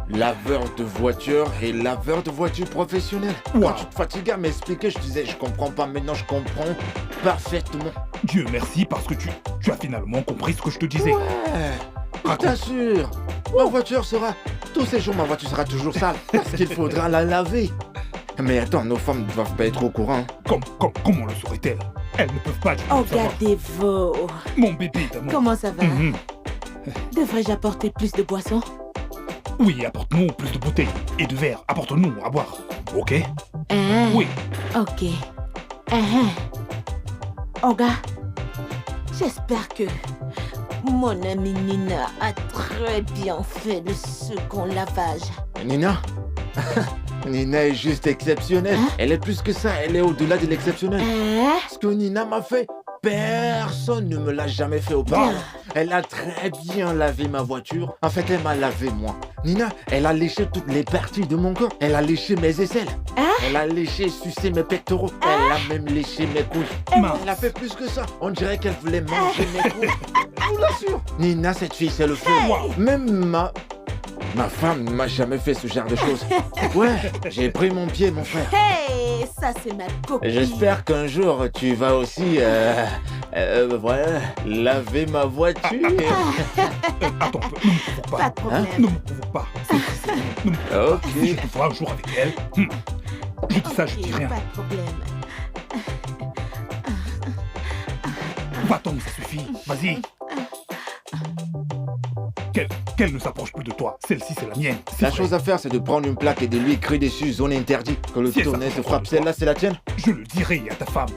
laveur de voiture et laveur de voiture professionnel. Wow. Quand tu te fatiguais à m'expliquer, je disais, je comprends pas. Maintenant, je comprends parfaitement. Dieu merci parce que tu as finalement compris ce que je te disais. Ouais, je Raconte. t'assure. Ma voiture sera... Tous ces jours, ma voiture sera toujours sale parce qu'il faudra la laver. Mais attends, nos femmes ne doivent pas être au courant. Comment le saurait-elle? Elles ne peuvent pas du tout Oh, savoir. gardez-vous. Mon bébé d'amour. Comment ça va? Mhm. Devrais-je apporter plus de boissons? Oui, apporte-nous plus de bouteilles et de verres. Apporte-nous à boire. Ok? Hein? Oui. Ok. Hein? Olga, j'espère que mon amie Nina a très bien fait le second lavage. Nina Nina est juste exceptionnelle. Hein? Elle est plus que ça, elle est au-delà de l'exceptionnel. Hein? Ce que Nina m'a fait, personne ne me l'a jamais fait auparavant. Elle a très bien lavé ma voiture. En fait, elle m'a lavé moi. Nina, elle a léché toutes les parties de mon corps. Elle a léché mes aisselles. Hein? Elle a léché, sucé mes pectoraux. Elle a même léché mes couilles. Elle a fait plus que ça. On dirait qu'elle voulait manger mes couilles. Je vous l'assure. Nina, cette fille, c'est le feu. Même ma femme ne m'a jamais fait ce genre de choses. Ouais, j'ai pris mon pied, mon frère. Hey, ça c'est ma copine. J'espère qu'un jour tu vas aussi, voilà, laver ma voiture. Attends, nous ne pouvons pas. Pas de problème. Nous ne pouvons pas. Nous ne pouvons pas. Ok. Si je peux voir un jour avec elle. Je dis ça, je dis rien. Pas de problème. Va-t'en, ça suffit. Vas-y. Qu'elle ne s'approche plus de toi. Celle-ci, c'est la mienne. La chose à faire, c'est de prendre une plaque et de lui écrire dessus zone interdite. Quand le Si elle tonnerre se s'approche frappe, de toi. celle-là, c'est la tienne? Je le dirai à ta femme.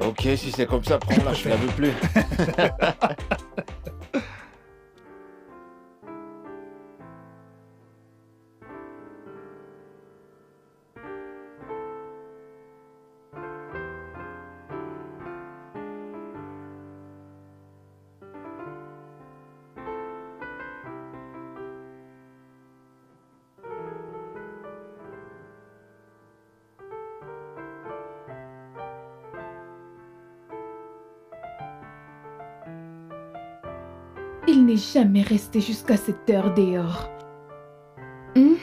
Ok, si c'est comme ça, prends-la, je la veux plus. Il n'est jamais resté jusqu'à cette heure dehors. Hmm?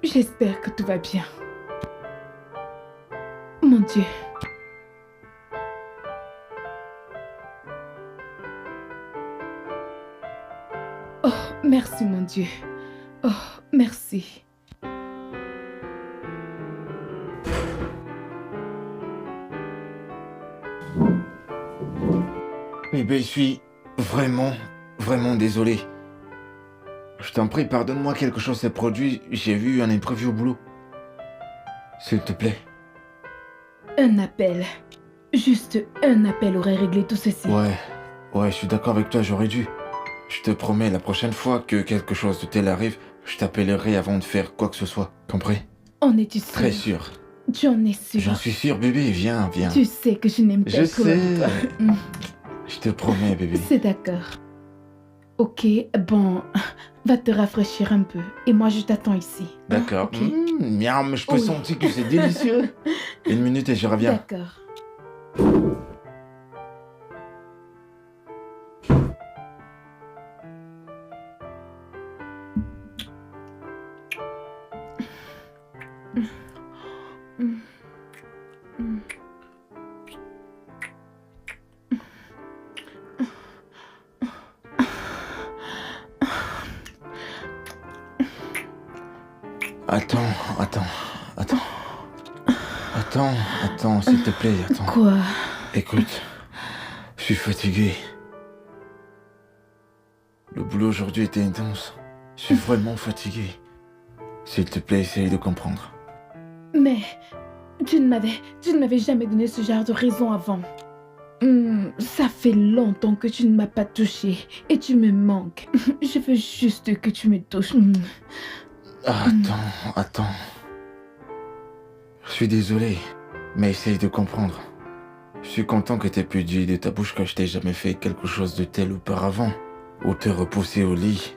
J'espère que tout va bien. Mon Dieu. Oh, merci mon Dieu. Oh, merci. Bébé, je suis vraiment désolé. Je t'en prie, pardonne-moi, quelque chose s'est produit. J'ai vu un imprévu au boulot. S'il te plaît. Un appel. Juste un appel aurait réglé tout ceci. Ouais, je suis d'accord avec toi, j'aurais dû. Je te promets, la prochaine fois que quelque chose de tel arrive, je t'appellerai avant de faire quoi que ce soit. Compris? En es-tu sûr? Très sûr. Tu en es sûr? J'en suis sûr, bébé, viens. Tu sais que je n'aime pas Je sais. toi. Mm. Je te promets, bébé. C'est d'accord. Ok, bon, va te rafraîchir un peu. Et moi, je t'attends ici. D'accord. Ok. Miam, je peux Oui. sentir que c'est délicieux. Une minute et je reviens. D'accord. Attends, s'il te plaît, attends. Quoi? Écoute, je suis fatigué. Le boulot aujourd'hui était intense. Je suis vraiment fatigué. S'il te plaît, essaye de comprendre. Mais tu ne m'avais jamais donné ce genre de raison avant. Ça fait longtemps que tu ne m'as pas touché et tu me manques. Je veux juste que tu me touches. Attends. Je suis désolé, mais essaye de comprendre. Je suis content que t'aies pu dire de ta bouche que je t'ai jamais fait quelque chose de tel auparavant, ou te repousser au lit.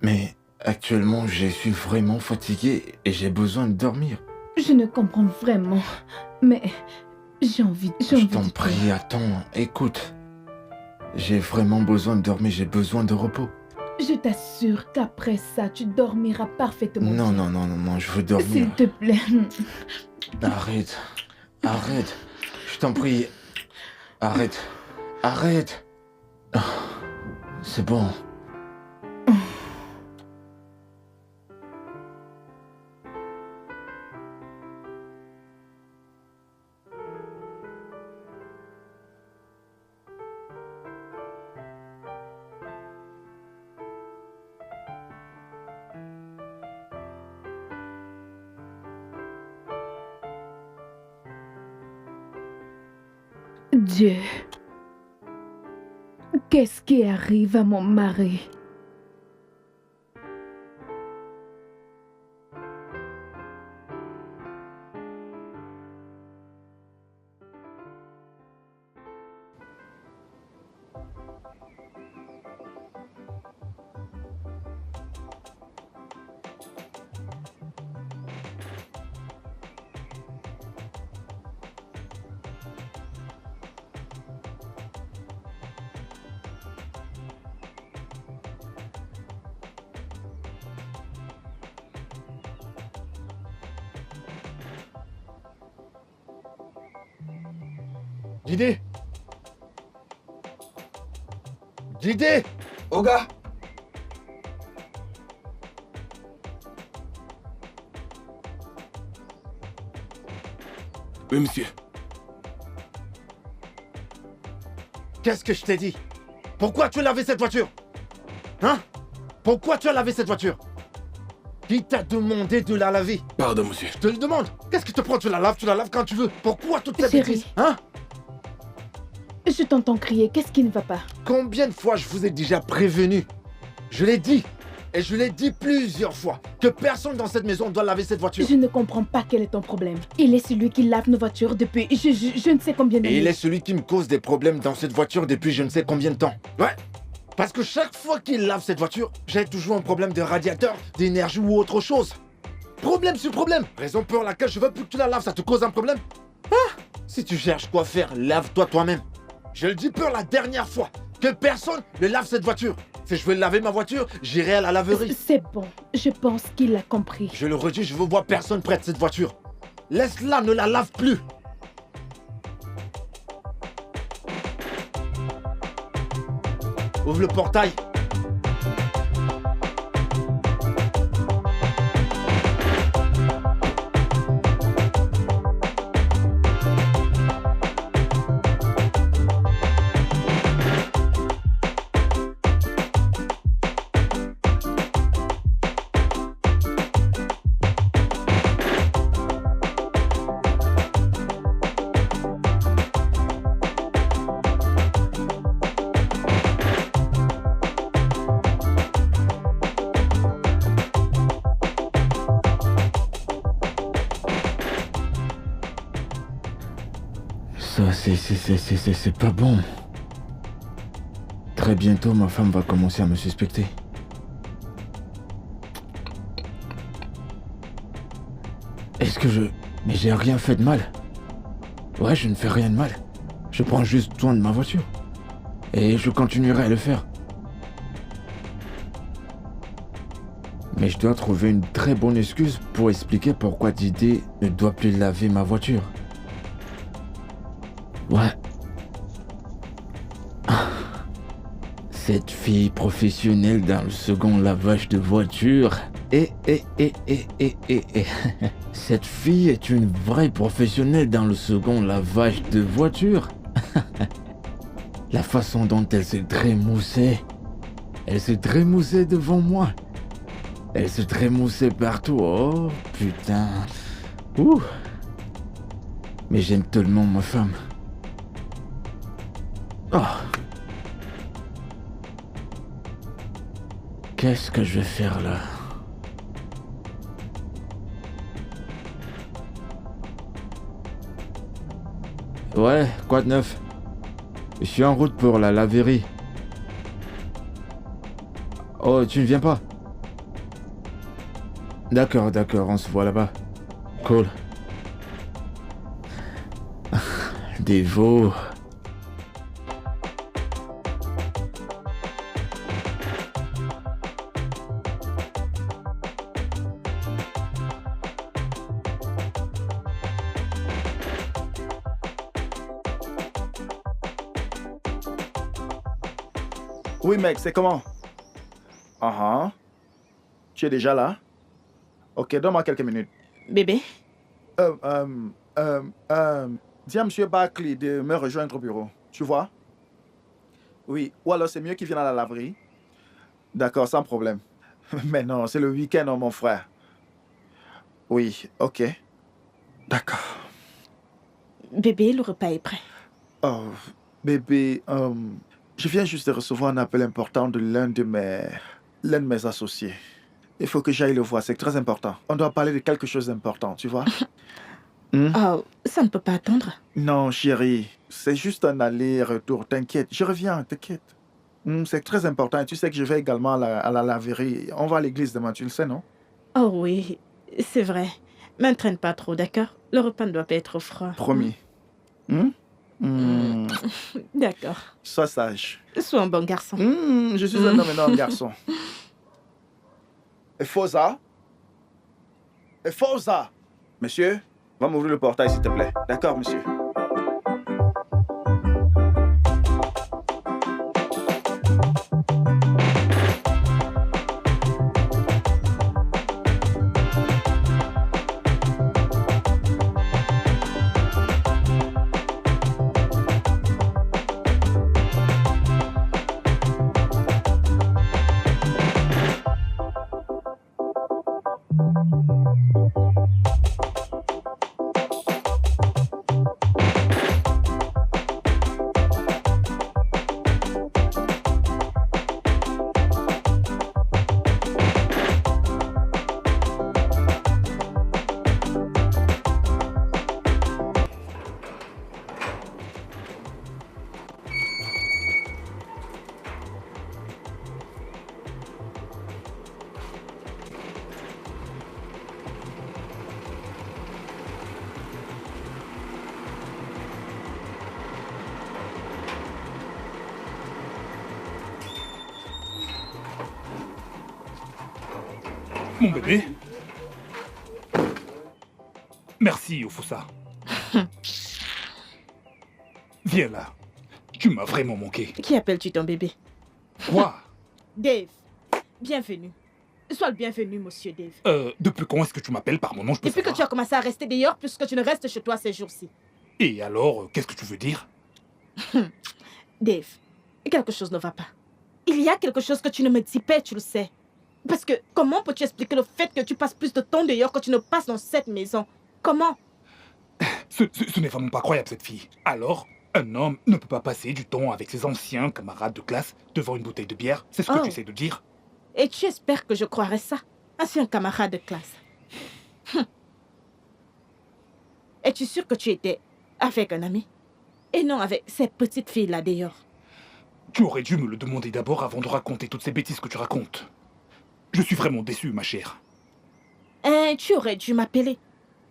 Mais actuellement, je suis vraiment fatigué et j'ai besoin de dormir. Je ne comprends vraiment, mais j'ai envie Je t'en prie, attends, écoute. J'ai vraiment besoin de dormir, j'ai besoin de repos. Je t'assure qu'après ça, tu dormiras parfaitement. Non, je veux dormir. S'il te plaît. Arrête. Je t'en prie. Arrête. Ah, c'est bon. Dieu, qu'est-ce qui arrive à mon mari? Didé Oga. Oui, monsieur. Qu'est-ce que je t'ai dit? Pourquoi tu as lavé cette voiture? Hein? Pourquoi tu as lavé cette voiture? Qui t'a demandé de la laver? Pardon, monsieur. Je te le demande. Qu'est-ce que tu te prends? Tu la laves quand tu veux. Pourquoi toute cette Chérie. bêtise? Hein? Je t'entends crier, qu'est-ce qui ne va pas? Combien de fois je vous ai déjà prévenu? Je l'ai dit. Et je l'ai dit plusieurs fois. Que personne dans cette maison doit laver cette voiture. Je ne comprends pas quel est ton problème. Il est celui qui lave nos voitures depuis je ne sais combien d'années. Et il est celui qui me cause des problèmes dans cette voiture depuis je ne sais combien de temps. Ouais. Parce que chaque fois qu'il lave cette voiture, j'ai toujours un problème de radiateur, d'énergie ou autre chose. Problème sur problème. Raison pour laquelle je veux plus que tu la laves, ça te cause un problème? Ah! Si tu cherches quoi faire, lave-toi toi-même. Je le dis pour la dernière fois, que personne ne lave cette voiture. Si je veux laver ma voiture, j'irai à la laverie. C'est bon, je pense qu'il a compris. Je le redis, je veux voir personne près de cette voiture. Laisse-la, ne la lave plus. Ouvre le portail. Ça, c'est pas bon. Très bientôt, ma femme va commencer à me suspecter. Est-ce que je... Mais j'ai rien fait de mal. Ouais, je ne fais rien de mal. Je prends juste soin de ma voiture. Et je continuerai à le faire. Mais je dois trouver une très bonne excuse pour expliquer pourquoi Didier ne doit plus laver ma voiture. Ouais. Cette fille professionnelle dans le second lavage de voiture. Cette fille est une vraie professionnelle dans le second lavage de voiture. La façon dont elle se trémoussait. Elle se trémoussait devant moi. Elle se trémoussait partout. Oh, putain. Ouh. Mais j'aime tellement ma femme. Oh. Qu'est-ce que je vais faire là? Ouais, quoi de neuf? Je suis en route pour la laverie. Oh, tu ne viens pas? D'accord, on se voit là-bas. Cool. Des veaux. Oui, mec, c'est comment? Tu es déjà là? Ok, donne-moi quelques minutes. Bébé, Dis à M. Barkley de me rejoindre au bureau. Tu vois? Oui, ou alors c'est mieux qu'il vienne à la laverie. D'accord, sans problème. Mais non, c'est le week-end, hein, mon frère. Oui, ok. D'accord. bébé, le repas est prêt. Oh, bébé, je viens juste de recevoir un appel important de l'un de mes associés. Il faut que j'aille le voir, c'est très important. On doit parler de quelque chose d'important, tu vois? Oh, ça ne peut pas attendre. Non, chérie, c'est juste un aller-retour, t'inquiète. Je reviens, t'inquiète. C'est très important et tu sais que je vais également à la laverie. On va à l'église demain, tu le sais, non? Oh oui, c'est vrai. M'entraîne pas trop, d'accord? Le repas ne doit pas être froid. Promis. D'accord. Sois sage. Sois un bon garçon. Je suis un homme et non un garçon. Efosa? Efosa? Monsieur, va m'ouvrir le portail, s'il te plaît. D'accord, monsieur. Mon bébé. Merci, Ofusa. Viens là. Tu m'as vraiment manqué. Qui appelles-tu ton bébé? Quoi? Dave. Bienvenue. Sois le bienvenu, monsieur Dave. Depuis quand est-ce que tu m'appelles par mon nom? Je peux Depuis que savoir? tu as commencé à rester dehors, puisque tu ne restes chez toi ces jours-ci. Et alors, qu'est-ce que tu veux dire? Dave, quelque chose ne va pas. Il y a quelque chose que tu ne me dis pas, tu le sais. Parce que comment peux-tu expliquer le fait que tu passes plus de temps dehors que tu ne passes dans cette maison? Comment? Ce n'est vraiment pas croyable, cette fille. Alors, un homme ne peut pas passer du temps avec ses anciens camarades de classe devant une bouteille de bière? C'est ce que tu essaies de dire? Et tu espères que je croirais ça? Ancien camarade de classe. Es-tu sûr que tu étais avec un ami? Et non avec cette petite fille-là dehors? Tu aurais dû me le demander d'abord avant de raconter toutes ces bêtises que tu racontes. Je suis vraiment déçu, ma chère. Tu aurais dû m'appeler.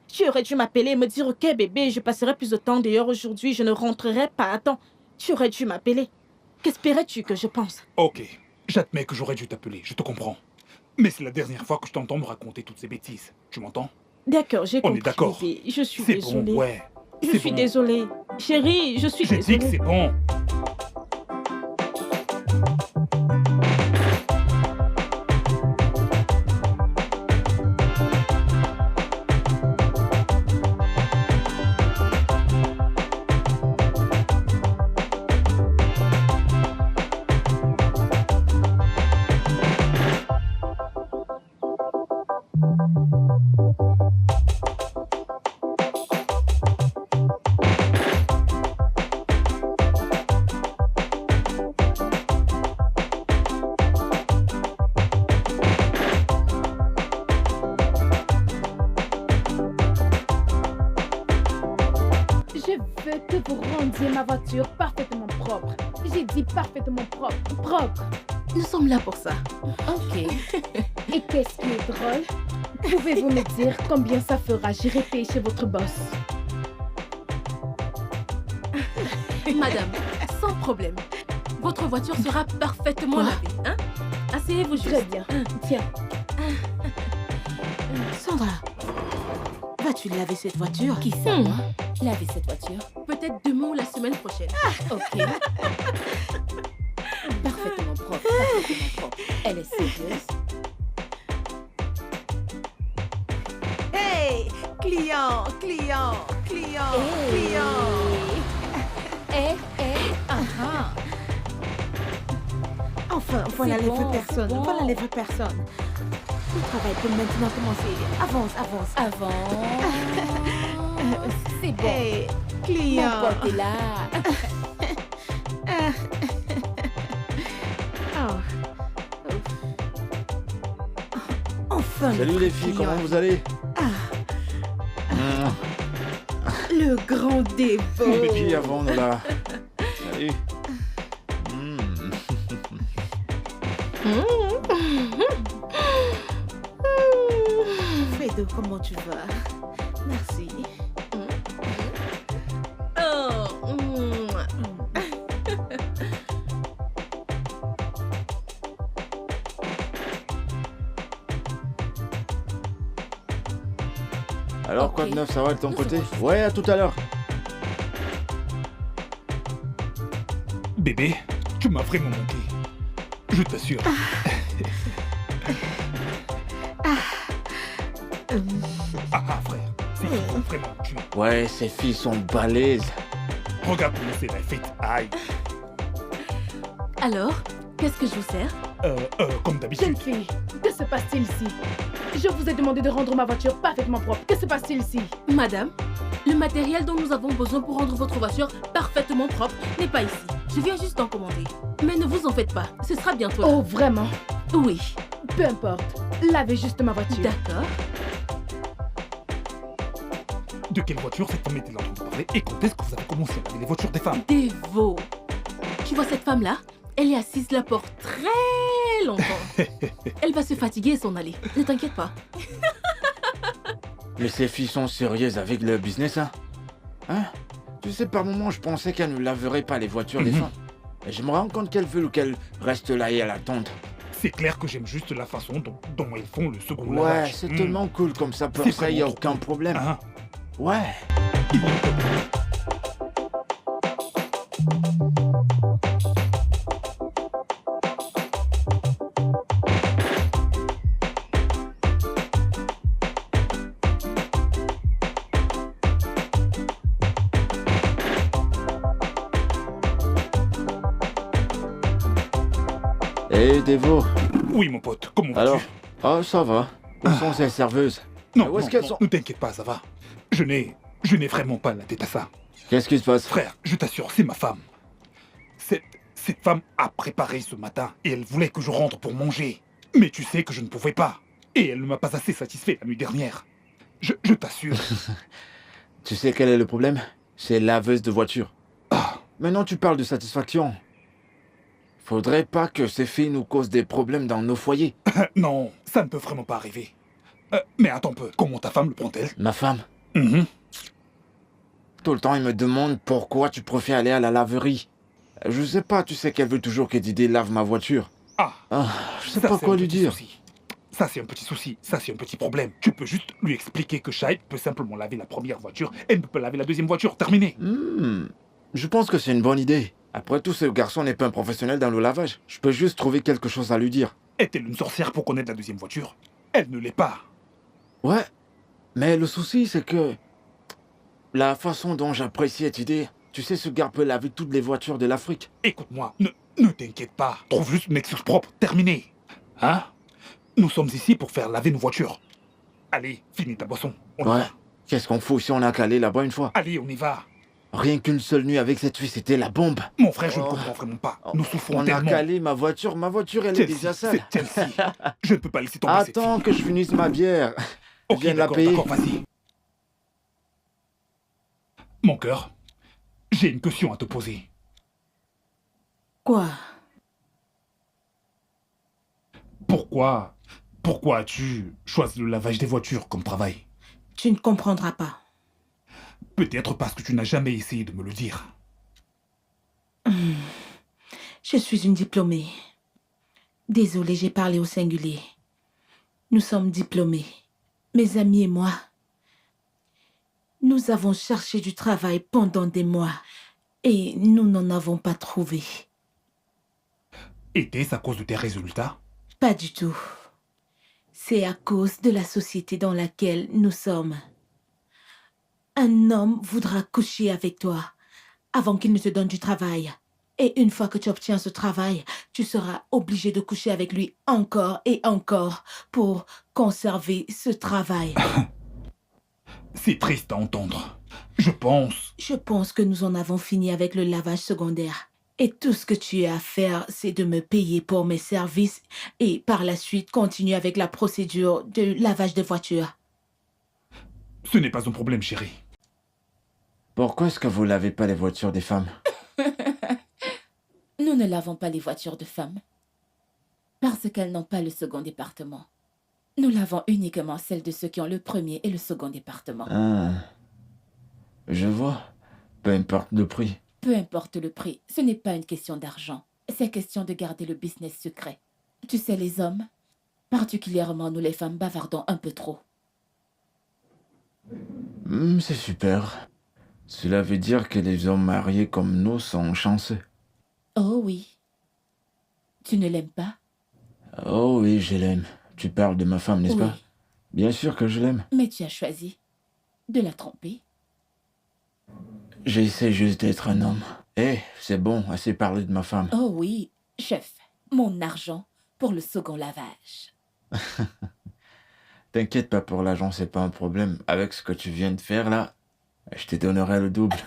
Tu aurais dû m'appeler et me dire « Ok, bébé, je passerai plus de temps dehors aujourd'hui, je ne rentrerai pas à temps. » Tu aurais dû m'appeler. Qu'espérais-tu que je pense? Ok, j'admets que j'aurais dû t'appeler, je te comprends. Mais c'est la dernière fois que je t'entends me raconter toutes ces bêtises. Tu m'entends? D'accord, j'ai compris. On est d'accord. Bébé. Je suis C'est désolée. bon, ouais. Je suis désolée. Chérie, je suis J'ai désolée. dit que c'est bon. Je veux que vous rendiez ma voiture parfaitement propre. J'ai dit parfaitement propre. Propre. Nous sommes là pour ça. Ok. Et qu'est-ce qui est drôle? Pouvez-vous me dire combien ça fera? J'irai payer chez votre boss. Madame, sans problème. Votre voiture sera parfaitement lavée. Hein? Asseyez-vous juste. Très bien. Tiens. Sandra, vas-tu laver cette voiture? Qui sait, moi? Laver cette voiture? Peut-être demain ou la semaine prochaine. Ok. Parfaitement propre, parfaitement propre. Elle est sérieuse. Hey! Client, client, client, client. Enfin, voilà C'est les bon, vraies personnes. c'est bon. Voilà les vraies personnes. Le travail peut maintenant commencer. Avance, avance. Avant. C'est bon. Hey, Mon client. pote est là. Oh. Enfin. Salut notre les filles, client. comment vous allez? Le grand dévot. Petit avant, nous là. Salut. Fredo, comment tu vas? Merci. Alors, quoi de neuf, ça va de ton côté? Ouais, à tout à l'heure. Bébé, tu m'as vraiment manqué. Je t'assure. Frère, ces filles sont vraiment tuées. Ouais, ces filles sont balèzes. Regarde comment c'est la fête. Aïe. Alors, qu'est-ce que je vous sers? Comme d'habitude. Jeune fille, que se passe-t-il ici? Je vous ai demandé de rendre ma voiture parfaitement propre. Que se passe-t-il ici? Madame, le matériel dont nous avons besoin pour rendre votre voiture parfaitement propre n'est pas ici. Je viens juste d'en commander. Mais ne vous en faites pas, ce sera bientôt là. Oh, vraiment? Oui. Peu importe. Lavez juste ma voiture. D'accord. De quelle voiture cette femme était là en train de parler? Et quand est-ce que vous avez commencé à laver les voitures des femmes? Dévot. Tu vois cette femme-là? Elle est assise là pour très longtemps. Elle va se fatiguer et s'en aller. Ne t'inquiète pas. Mais ces filles sont sérieuses avec le business, hein? Hein? Tu sais, par moments, je pensais qu'elles ne laveraient pas les voitures des femmes. Et je me rends compte qu'elles veulent qu'elles restent là et elles attendent. C'est clair que j'aime juste la façon dont ils font le second Ouais, lavage. c'est tellement cool comme ça. Pour C'est ça, il n'y a vraiment aucun cool. problème. Hein? Ouais. Hé, Devo. Oui, mon pote, comment vas-tu? Alors? Ah, ça va. Où sont ces serveuses? Non, Où est-ce non, qu'elles non, sont? ne t'inquiète pas, ça va. Je n'ai vraiment pas la tête à ça. Qu'est-ce qui se passe? Frère, je t'assure, c'est ma femme. Cette femme a préparé ce matin et elle voulait que je rentre pour manger. Mais tu sais que je ne pouvais pas. Et elle ne m'a pas assez satisfait la nuit dernière. Je t'assure. Tu sais quel est le problème? C'est laveuse de voiture. Ah, Maintenant, tu parles de satisfaction. Faudrait pas que ces filles nous causent des problèmes dans nos foyers. non, ça ne peut vraiment pas arriver. Mais attends un peu, comment ta femme le prend-elle? Ma femme, Mhm. tout le temps, il me demande pourquoi tu préfères aller à la laverie. Je sais pas, tu sais qu'elle veut toujours que Didé lave ma voiture. Ah, Je sais ça, pas c'est quoi un lui petit dire. souci. Ça, c'est un petit souci. Ça, c'est un petit problème. Tu peux juste lui expliquer que Shahid peut simplement laver la première voiture et ne peut pas laver la deuxième voiture. Terminé. Je pense que c'est une bonne idée. Après tout, ce garçon n'est pas un professionnel dans le lavage. Je peux juste trouver quelque chose à lui dire. Est-elle une sorcière pour connaître la deuxième voiture? Elle ne l'est pas. Ouais, mais le souci, c'est que... La façon dont j'apprécie cette idée... Tu sais, ce gars peut laver toutes les voitures de l'Afrique. Écoute-moi, ne t'inquiète pas. Trouve juste une excuse propre. Terminé. Hein? Nous sommes ici pour faire laver nos voitures. Allez, finis ta boisson. On y Ouais. va. Qu'est-ce qu'on fout si on a calé là-bas une fois? Allez, on y va. Rien qu'une seule nuit avec cette fille, c'était la bombe. Mon frère, je ne Oh. comprends vraiment pas. Nous souffrons On a tellement. calé ma voiture elle est déjà sale. C'est Chelsea. Je ne peux pas laisser tomber cette Attends fille. que je finisse ma bière. Je Ok, viens de la d'accord, payer. d'accord, vas-y. Mon cœur, j'ai une question à te poser. Quoi? Pourquoi as-tu choisi le lavage des voitures comme travail? Tu ne comprendras pas. Peut-être parce que tu n'as jamais essayé de me le dire. Je suis une diplômée. Désolée, j'ai parlé au singulier. Nous sommes diplômés. Mes amis et moi. Nous avons cherché du travail pendant des mois et nous n'en avons pas trouvé. Était-ce à cause de tes résultats? Pas du tout. C'est à cause de la société dans laquelle nous sommes. Un homme voudra coucher avec toi avant qu'il ne te donne du travail. Et une fois que tu obtiens ce travail, tu seras obligé de coucher avec lui encore et encore pour conserver ce travail. C'est triste à entendre. Je pense que nous en avons fini avec le lavage secondaire. Et tout ce que tu as à faire, c'est de me payer pour mes services et par la suite continuer avec la procédure de lavage de voiture. Ce n'est pas un problème, chérie. Pourquoi est-ce que vous lavez pas les voitures des femmes? Nous ne lavons pas les voitures de femmes. Parce qu'elles n'ont pas le second département. Nous lavons uniquement celles de ceux qui ont le premier et le second département. Ah, je vois. Peu importe le prix. Peu importe le prix, ce n'est pas une question d'argent. C'est question de garder le business secret. Tu sais, les hommes, particulièrement nous les femmes, bavardons un peu trop. C'est super. Cela veut dire que les hommes mariés comme nous sont chanceux. Oh oui. Tu ne l'aimes pas? Oh oui, je l'aime. Tu parles de ma femme, n'est-ce Oui. pas? Bien sûr que je l'aime. Mais tu as choisi de la tromper. J'essaie juste d'être un homme. C'est bon, assez parlé de ma femme. Oh oui, chef, mon argent pour le second lavage. T'inquiète pas pour l'argent, c'est pas un problème. Avec ce que tu viens de faire là, je te donnerai le double.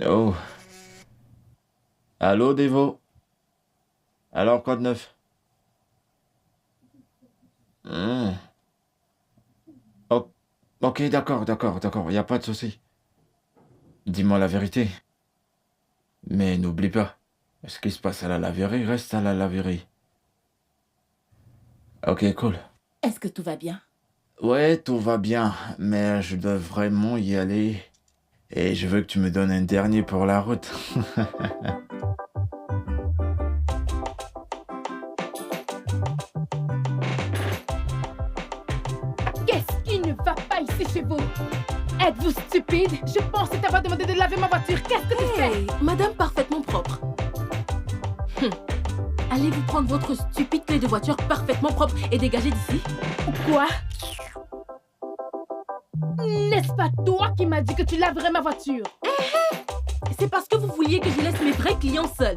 Oh. Allô, Devo? Alors, quoi de neuf? Ok, d'accord, y a pas de souci. Dis-moi la vérité. Mais n'oublie pas, ce qui se passe à la laverie reste à la laverie. Ok, cool. Est-ce que tout va bien? Ouais, tout va bien, mais je dois vraiment y aller. Et je veux que tu me donnes un dernier pour la route. Qu'est-ce qui ne va pas ici chez vous? Êtes-vous stupide? Je pensais t'avoir demandé de laver ma voiture. Qu'est-ce que tu fais? Hey, madame parfaitement propre. Allez vous prendre votre stupide clé de voiture parfaitement propre et dégager d'ici. Quoi? N'est-ce pas toi qui m'as dit que tu laverais ma voiture? C'est parce que vous vouliez que je laisse mes vrais clients seuls.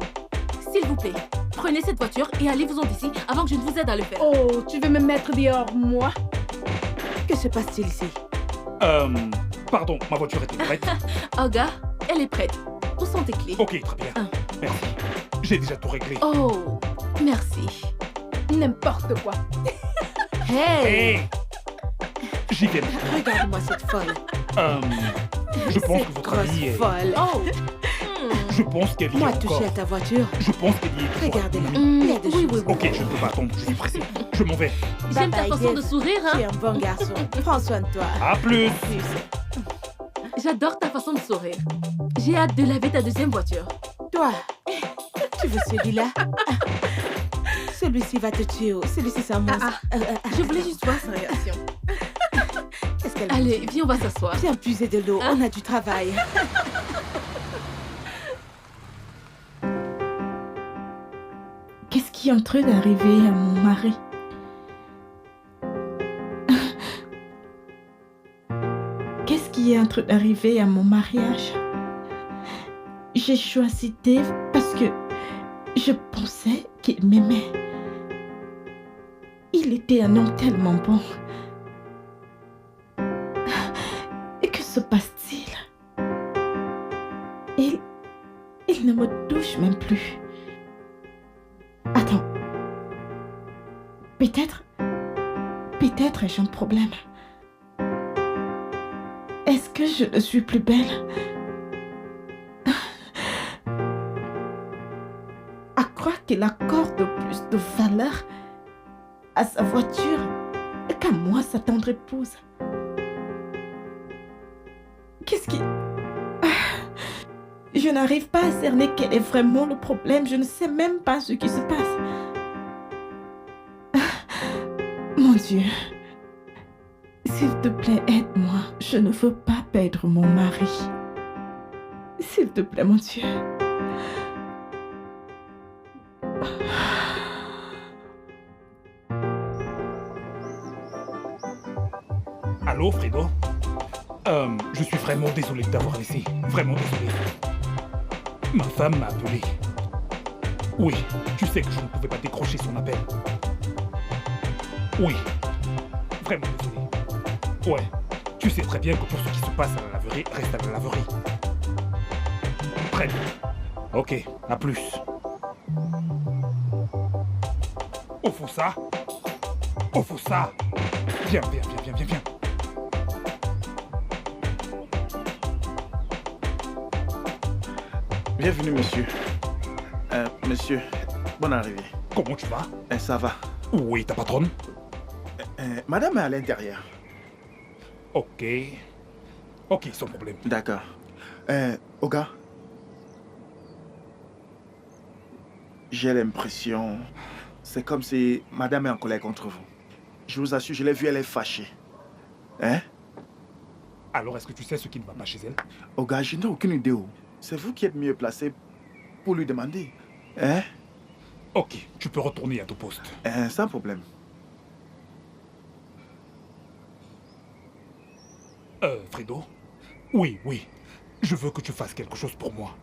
S'il vous plaît, prenez cette voiture et allez-vous-en d'ici avant que je ne vous aide à le faire. Oh, tu veux me mettre dehors, moi? Que se passe-t-il ici? Pardon, ma voiture était prête. Olga, elle est prête. Où sont tes clés? Ok, très bien. Merci. J'ai déjà tout réglé. Oh, merci. N'importe quoi. Hey! Hey! J'y viens. Regarde-moi cette folle. Je pense que votre amie est... folle. Oh! Je pense qu'elle y est Moi, encore. toucher à ta voiture. Je pense qu'elle y est. Regardez-la. Mm, Il y a des oui, choses. oui, Ok, je ne peux pas attendre, je suis pressé. Je m'en vais. J'aime ta Bye bye, façon Dave. de sourire, Tu es hein? un bon garçon. Prends soin de toi. À plus. J'adore ta façon de sourire. J'ai hâte de laver ta deuxième voiture. Toi, tu veux celui-là? Celui-ci va te tuer. Celui-ci, c'est un monstre. Je voulais juste voir sa réaction. Qu'est-ce qu'elle Allez, viens, on va s'asseoir. Viens puiser de l'eau. On a du travail. Qu'est-ce qui est en train d'arriver à mon mari? Qu'est-ce qui est en train d'arriver à mon mariage? J'ai choisi Dave parce que je pensais qu'il m'aimait. Il était un homme tellement bon. Et que se passe-t-il? Il ne me touche même plus. Attends. Peut-être ai-je un problème. Est-ce que je ne suis plus belle? À croire qu'il accorde plus de valeur à sa voiture qu'à moi, sa tendre épouse. Qu'est-ce qui... Je n'arrive pas à cerner quel est vraiment le problème. Je ne sais même pas ce qui se passe. Mon Dieu. S'il te plaît, aide-moi. Je ne veux pas perdre mon mari. S'il te plaît, mon Dieu. Allô, Fredo? Je suis vraiment désolé de t'avoir laissé. Vraiment désolé. Ma femme m'a appelé. Oui, tu sais que je ne pouvais pas décrocher son appel. Oui, vraiment désolé. Ouais, tu sais très bien que tout ce qui se passe à la laverie reste à la laverie. Très bien. Ok, à plus. Au fond ça. Au fond ça. Viens. Bienvenue, monsieur. Monsieur, bonne arrivée. Comment tu vas? Ça va. Oui, ta patronne? Madame est à l'intérieur. Ok, sans problème. D'accord. Olga, j'ai l'impression... C'est comme si madame est en colère contre vous. Je vous assure, je l'ai vue, elle est fâchée. Hein? Alors, est-ce que tu sais ce qui ne va pas chez elle? Olga, je n'ai aucune idée où. C'est vous qui êtes mieux placé pour lui demander. Hein? Ok, tu peux retourner à ton poste. Sans problème. Fredo? Oui. Je veux que tu fasses quelque chose pour moi.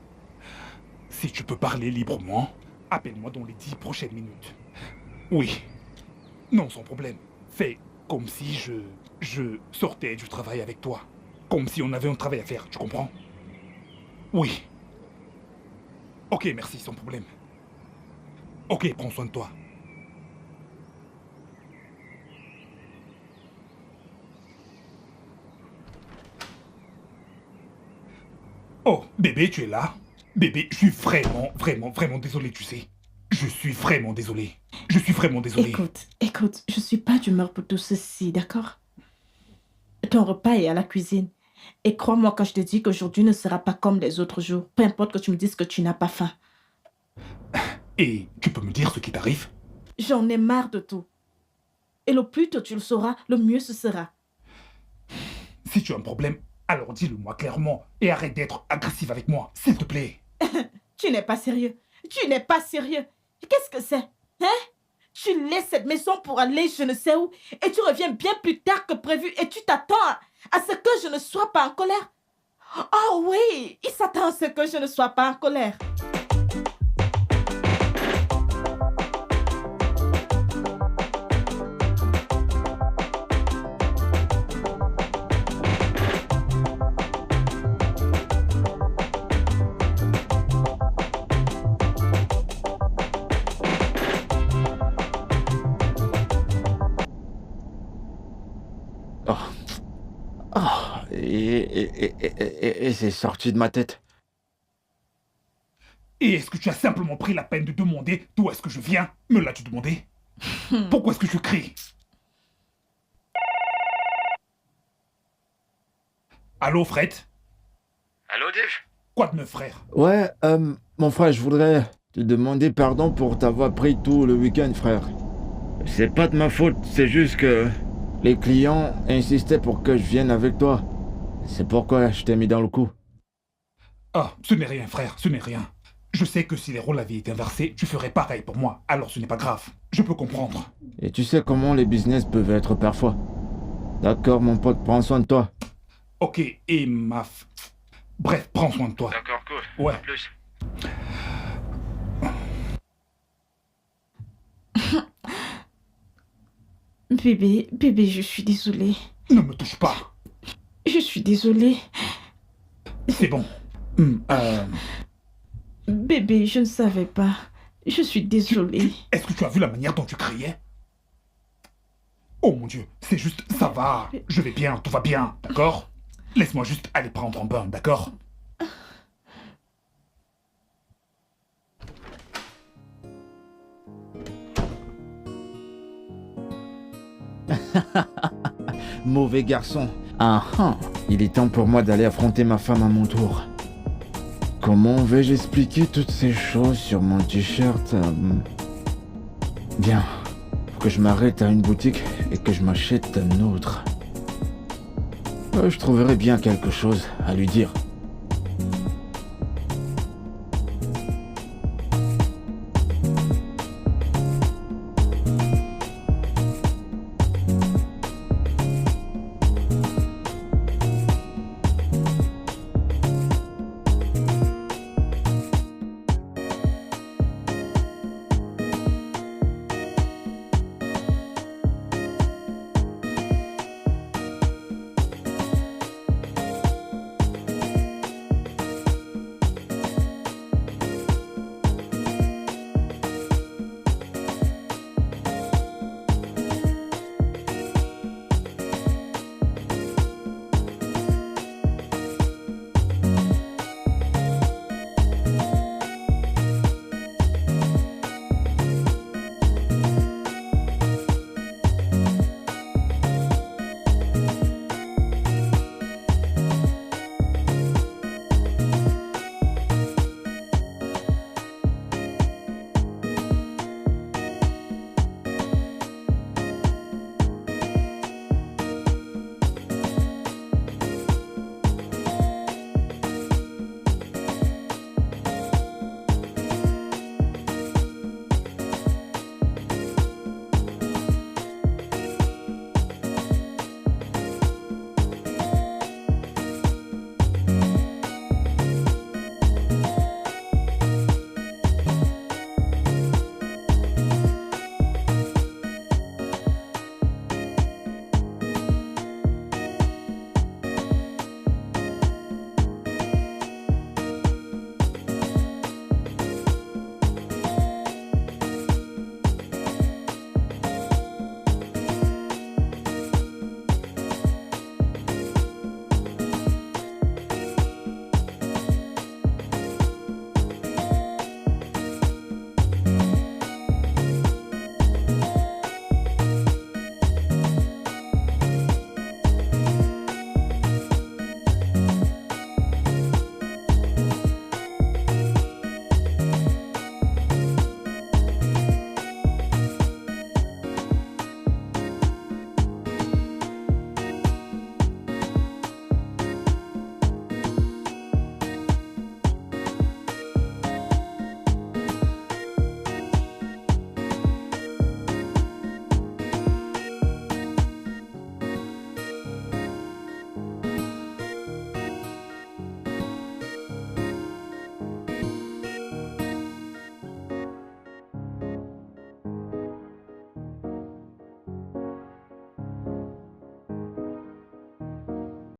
Si tu peux parler librement, appelle-moi dans les 10 prochaines minutes. Oui. Non, sans problème. Fais comme si je sortais du travail avec toi. Comme si on avait un travail à faire, tu comprends? Oui. Ok, merci, sans problème. Ok, prends soin de toi. Oh, bébé, tu es là? Bébé, je suis vraiment désolé, tu sais. Je suis vraiment désolé. Écoute, je suis pas d'humeur pour tout ceci, d'accord? Ton repas est à la cuisine. Et crois-moi quand je te dis qu'aujourd'hui ne sera pas comme les autres jours. Peu importe que tu me dises que tu n'as pas faim. Et tu peux me dire ce qui t'arrive? J'en ai marre de tout. Et le plus tôt tu le sauras, le mieux ce sera. Si tu as un problème, alors dis-le-moi clairement et arrête d'être agressif avec moi, s'il te plaît. Tu n'es pas sérieux. Tu n'es pas sérieux. Qu'est-ce que c'est? Hein? Tu laisses cette maison pour aller je ne sais où et tu reviens bien plus tard que prévu et tu t'attends à ce que je ne sois pas en colère. Oh oui, il s'attend à ce que je ne sois pas en colère. Et c'est sorti de ma tête. Et est-ce que tu as simplement pris la peine de demander d'où est-ce que je viens? Me l'as-tu demandé? Pourquoi est-ce que je crie? Allô, Fred? Allô, Dave? Quoi de neuf, frère? Ouais, mon frère, je voudrais te demander pardon pour t'avoir pris tout le week-end, frère. C'est pas de ma faute, c'est juste que les clients insistaient pour que je vienne avec toi. C'est pourquoi je t'ai mis dans le coup. Ah, ce n'est rien, frère, ce n'est rien. Je sais que si les rôles avaient été inversés, tu ferais pareil pour moi, alors ce n'est pas grave. Je peux comprendre. Et tu sais comment les business peuvent être parfois. D'accord, mon pote, prends soin de toi. Ok, et bref, prends soin de toi. D'accord, cool. Ouais. À plus. Bébé, je suis désolée. Ne me touche pas. Je suis désolée. C'est bon. Bébé, je ne savais pas. Je suis désolée. Est-ce que tu as vu la manière dont tu criais? Oh mon Dieu, c'est juste, ça va. Je vais bien, tout va bien, d'accord? Laisse-moi juste aller prendre un bain, d'accord? Mauvais garçon. Il est temps pour moi d'aller affronter ma femme à mon tour. Comment vais-je expliquer toutes ces choses sur mon t-shirt? Bien. Faut que je m'arrête à une boutique et que je m'achète un autre. Je trouverai bien quelque chose à lui dire.